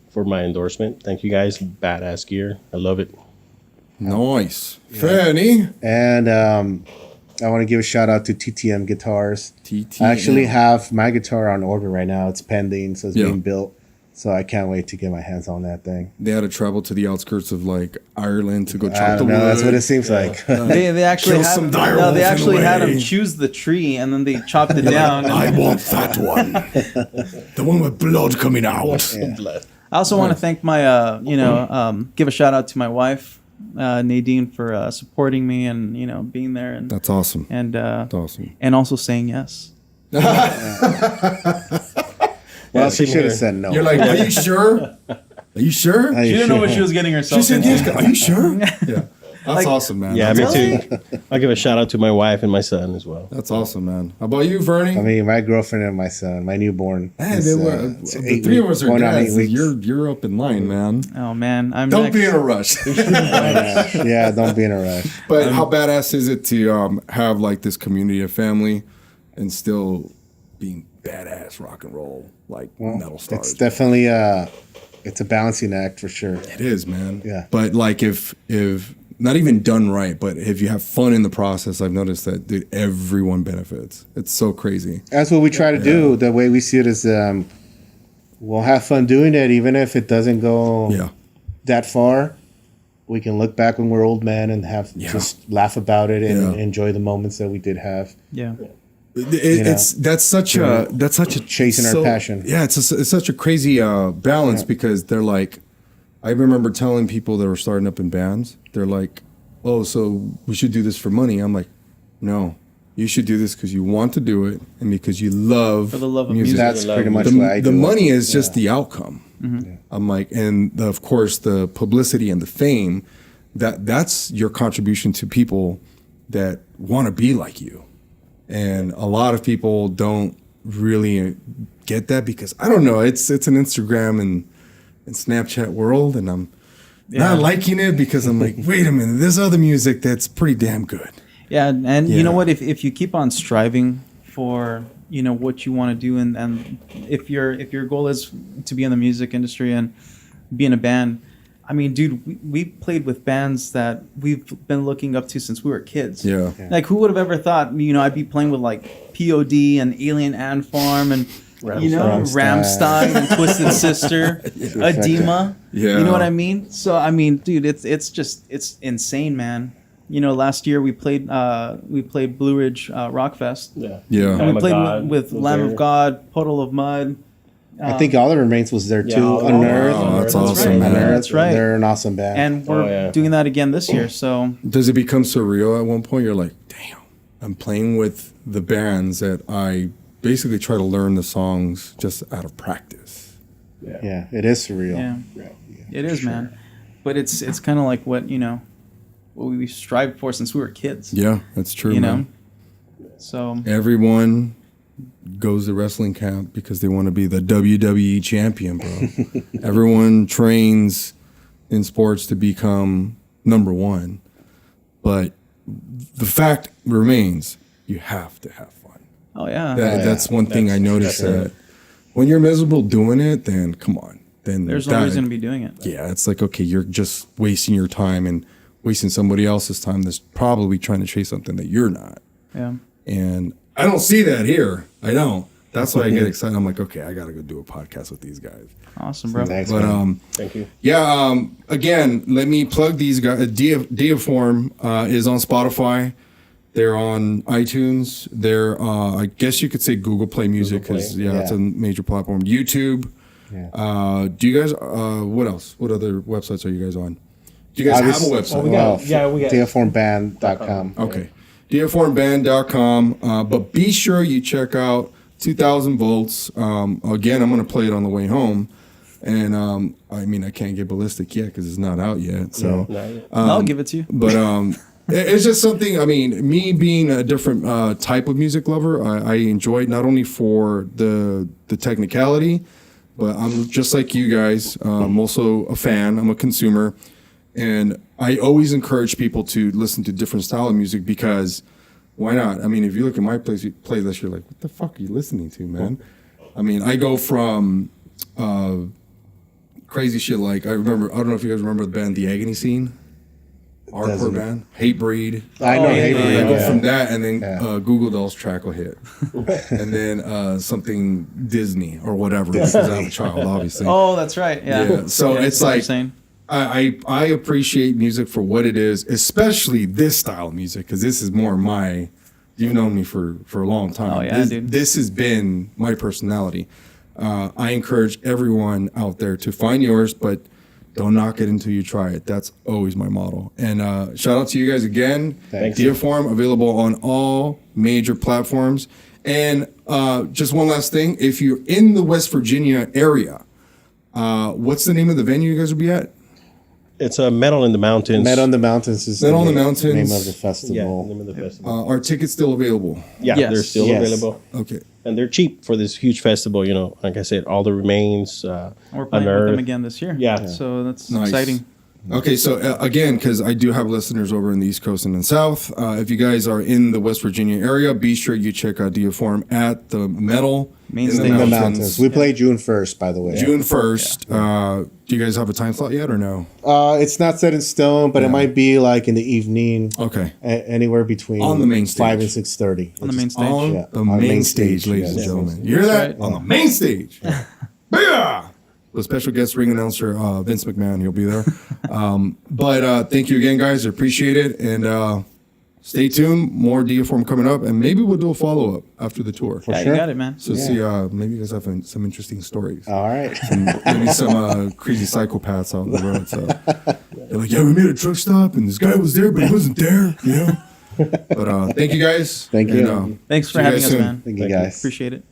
Speaker 3: for my endorsement. Thank you guys. Badass gear. I love it.
Speaker 1: Nice. Fanny.
Speaker 4: And I want to give a shout out to TTM Guitars.
Speaker 1: TTM.
Speaker 4: I actually have my guitar on order right now. It's pending, so it's
Speaker 1: Yeah.
Speaker 4: being built. So I can't wait to get my hands on that thing.
Speaker 1: They had to travel to the outskirts of like Ireland to go
Speaker 4: I
Speaker 1: chop the
Speaker 4: don't
Speaker 1: wood.
Speaker 4: know. That's what it seems like.
Speaker 2: They actually
Speaker 1: Kill
Speaker 2: had
Speaker 1: some direwolves
Speaker 2: they
Speaker 1: in
Speaker 2: actually
Speaker 1: the
Speaker 2: had
Speaker 1: way.
Speaker 2: him choose the tree and then they chopped it down.
Speaker 1: I want that one. The one with blood coming out.
Speaker 2: I also want to thank my give a shout out to my wife Nadine for supporting me and being there and
Speaker 1: That's awesome.
Speaker 2: and
Speaker 1: Awesome.
Speaker 2: and also saying yes.
Speaker 4: Well, she
Speaker 3: same
Speaker 4: should have
Speaker 3: here.
Speaker 4: said no.
Speaker 1: You're like, are you sure? Are you sure?
Speaker 4: Are
Speaker 2: She
Speaker 4: you
Speaker 2: didn't know
Speaker 4: sure?
Speaker 2: what she was getting herself
Speaker 1: She said
Speaker 2: into.
Speaker 1: yes. Are you sure? Yeah. That's
Speaker 2: Like-
Speaker 1: awesome, man.
Speaker 3: Yeah,
Speaker 1: That's
Speaker 3: me
Speaker 1: awesome.
Speaker 3: too. I'll give a shout out to my wife and my son as well.
Speaker 1: That's awesome, man. How about you, Vernie?
Speaker 4: I mean, my girlfriend and my son, my newborn.
Speaker 1: Man,
Speaker 4: is,
Speaker 1: they were,
Speaker 4: it's
Speaker 1: the
Speaker 4: 8
Speaker 1: three of
Speaker 4: weeks-
Speaker 1: us are
Speaker 4: going on 8
Speaker 1: dads.
Speaker 4: weeks.
Speaker 1: You're up in line, man.
Speaker 2: Oh man, I'm
Speaker 1: Don't
Speaker 2: next.
Speaker 1: be in a rush.
Speaker 4: Yeah, don't be in a rush.
Speaker 1: But how badass is it to have like this community of family and still being badass rock and roll like metal stars?
Speaker 4: It's definitely it's a balancing act for sure.
Speaker 1: It is, man.
Speaker 4: Yeah.
Speaker 1: But like if not even done right, but if you have fun in the process, I've noticed that dude, everyone benefits. It's so crazy.
Speaker 4: That's what we try to do. The way we see it is, we'll have fun doing it, even if it doesn't go
Speaker 1: Yeah.
Speaker 4: that far. We can look back when we're old men and have just laugh about it and
Speaker 1: Yeah.
Speaker 4: enjoy the moments that we did have.
Speaker 2: Yeah.
Speaker 1: It's that's such a
Speaker 4: Chasing our passion.
Speaker 1: Yeah, it's such a crazy balance because they're like, I remember telling people that were starting up in bands, they're like, oh, so we should do this for money. I'm like, no, you should do this because you want to do it and because you love
Speaker 2: For the love of music.
Speaker 4: That's pretty much
Speaker 1: the,
Speaker 4: what I do.
Speaker 1: the money is just the outcome. I'm like, and of course the publicity and the fame, that's your contribution to people that want to be like you. And a lot of people don't really get that because I don't know, it's an Instagram and Snapchat world, and I'm not liking it because I'm like, wait a minute, there's other music that's pretty damn good.
Speaker 2: Yeah, and
Speaker 1: Yeah.
Speaker 2: you know what? If you keep on striving for what you want to do, and if your goal is to be in the music industry and be in a band, I mean, dude, we played with bands that we've been looking up to since we were kids.
Speaker 1: Yeah.
Speaker 2: Like, who would have ever thought? I'd be playing with like POD and Alien Ant Farm and Rammstein and Twisted Sister, Edema.
Speaker 1: Yeah.
Speaker 2: You know what I mean? So I mean, dude, it's insane, man. Last year we played Blue Ridge Rock Fest.
Speaker 3: Yeah.
Speaker 1: Yeah.
Speaker 2: And
Speaker 3: Lamb
Speaker 2: we
Speaker 3: of
Speaker 2: played
Speaker 3: God
Speaker 2: with
Speaker 3: was
Speaker 2: Lamb
Speaker 3: there.
Speaker 2: of God, Puddle of Mud.
Speaker 4: I think All That Remains was there too.
Speaker 3: all-
Speaker 4: Unearthed.
Speaker 1: Oh, that's
Speaker 3: Unearthed.
Speaker 1: awesome, man.
Speaker 4: Unearthed.
Speaker 2: That's right.
Speaker 4: They're an awesome band.
Speaker 2: And we're
Speaker 3: yeah.
Speaker 2: doing that again this year. So
Speaker 1: Does it become surreal at one point? You're like, damn, I'm playing with the bands that I basically try to learn the songs just out of practice.
Speaker 4: yeah, it is surreal.
Speaker 2: yeah, it is, man. But it's kind of like what we strived for since we were kids.
Speaker 1: Yeah, that's true,
Speaker 2: You
Speaker 1: man.
Speaker 2: know. So
Speaker 1: Everyone goes to wrestling camp because they want to be the WWE champion, bro. Everyone trains in sports to become number one. But the fact remains, you have to have fun.
Speaker 2: oh yeah,
Speaker 1: That's one thing I noticed that when you're miserable doing it, then come on. Then
Speaker 2: there's no reason to be doing it.
Speaker 1: Yeah, it's like, okay, you're just wasting your time and wasting somebody else's time that's probably trying to chase something that you're not.
Speaker 2: Yeah.
Speaker 1: And I don't see that here. I don't. that's why I get excited. I'm like, okay, I gotta go do a podcast with these guys.
Speaker 2: Awesome, bro.
Speaker 4: Thanks,
Speaker 1: But
Speaker 4: man.
Speaker 3: Thank you.
Speaker 1: yeah, again, let me plug these guys. Deiform is on Spotify. They're on iTunes. They're I guess you could say Google Play Music because it's a major platform. YouTube.
Speaker 4: Yeah.
Speaker 1: Do you guys? What else? What other websites are you guys on? Do you guys have a website?
Speaker 3: we got
Speaker 4: Deiformband.com.
Speaker 1: Okay. Deiformband.com. But be sure you check out 2000 Volts. Again, I'm going to play it on the way home. And I mean, I can't get Ballistic yet because it's not out yet. So
Speaker 2: I'll give it to you.
Speaker 1: But it's just something, I mean, me being a different type of music lover, I enjoy it not only for the technicality, but I'm just like you guys. I'm also a fan. I'm a consumer. And I always encourage people to listen to different style of music because why not? I mean, if you look at my playlist, you're like, what the fuck are you listening to, man? I mean, I go from crazy shit like, I don't know if you guys remember the band The Agony Scene? Hardcore band, Hatebreed.
Speaker 4: I know Hatebreed.
Speaker 1: I go from that, and then Google Dolls track will hit, and then something Disney or whatever because I have a child, obviously.
Speaker 2: Oh, that's right. Yeah.
Speaker 1: So it's
Speaker 2: what you're
Speaker 1: like
Speaker 2: saying.
Speaker 1: I appreciate music for what it is, especially this style of music because this is more my. You've known me for a long time.
Speaker 2: Oh yeah,
Speaker 1: dude. This has been my personality. I encourage everyone out there to find yours, but don't knock it until you try it. That's always my motto. And shout out to you guys again.
Speaker 4: Thanks.
Speaker 1: Deiform, available on all major platforms. And just one last thing. If you're in the West Virginia area, what's the name of the venue you guys will be at?
Speaker 3: It's a Metal in the Mountains.
Speaker 4: Met on the Mountains is
Speaker 1: Met on the
Speaker 4: name
Speaker 1: Mountains.
Speaker 4: of the festival.
Speaker 3: Yeah, name of the festival.
Speaker 1: Are tickets still available?
Speaker 3: Yeah,
Speaker 2: Yes.
Speaker 3: they're still
Speaker 4: Yes.
Speaker 3: available.
Speaker 1: Okay.
Speaker 3: And they're cheap for this huge festival. You know, like I said, all the remains.
Speaker 2: We're playing with
Speaker 3: Unearthed.
Speaker 2: them again this year.
Speaker 3: Yeah.
Speaker 2: So that's
Speaker 1: Nice.
Speaker 2: exciting.
Speaker 1: Okay, so again, because I do have listeners over in the East Coast and in the South, if you guys are in the West Virginia area, be sure you check out Deiform at the Metal
Speaker 2: Main
Speaker 1: in
Speaker 2: stage.
Speaker 4: In the mountains. We play June 1st, by the way.
Speaker 1: June 1st. Do you guys have a time slot yet or no?
Speaker 4: It's not set in stone, but it might be like in the evening,
Speaker 1: Okay.
Speaker 4: anywhere between
Speaker 1: On the main
Speaker 4: 5 and
Speaker 1: stage.
Speaker 4: 6:30.
Speaker 2: On the main stage.
Speaker 1: On
Speaker 4: Yeah.
Speaker 1: the
Speaker 4: On
Speaker 1: main
Speaker 4: main
Speaker 1: stage,
Speaker 4: stage,
Speaker 1: ladies and
Speaker 4: yes.
Speaker 1: gentlemen. You hear that?
Speaker 2: right.
Speaker 1: On the main stage. Booyah! The special guest ring announcer, Vince McMahon, he'll be there. But thank you again, guys. I appreciate it. And stay tuned. More Deiform coming up. And maybe we'll do a follow-up after the tour.
Speaker 2: Yeah,
Speaker 4: sure.
Speaker 2: you got it, man.
Speaker 1: So see, maybe you guys have some interesting stories.
Speaker 4: All right.
Speaker 1: Maybe some crazy psychopaths out on the road. So they're like, yeah, we made a truck stop and this guy was there, but he wasn't there, you know? But thank you guys.
Speaker 4: Thank you.
Speaker 1: And,
Speaker 2: Thanks for
Speaker 1: see you
Speaker 2: having
Speaker 1: guys
Speaker 2: us,
Speaker 1: soon.
Speaker 2: man.
Speaker 4: Thank you, guys.
Speaker 2: Appreciate it.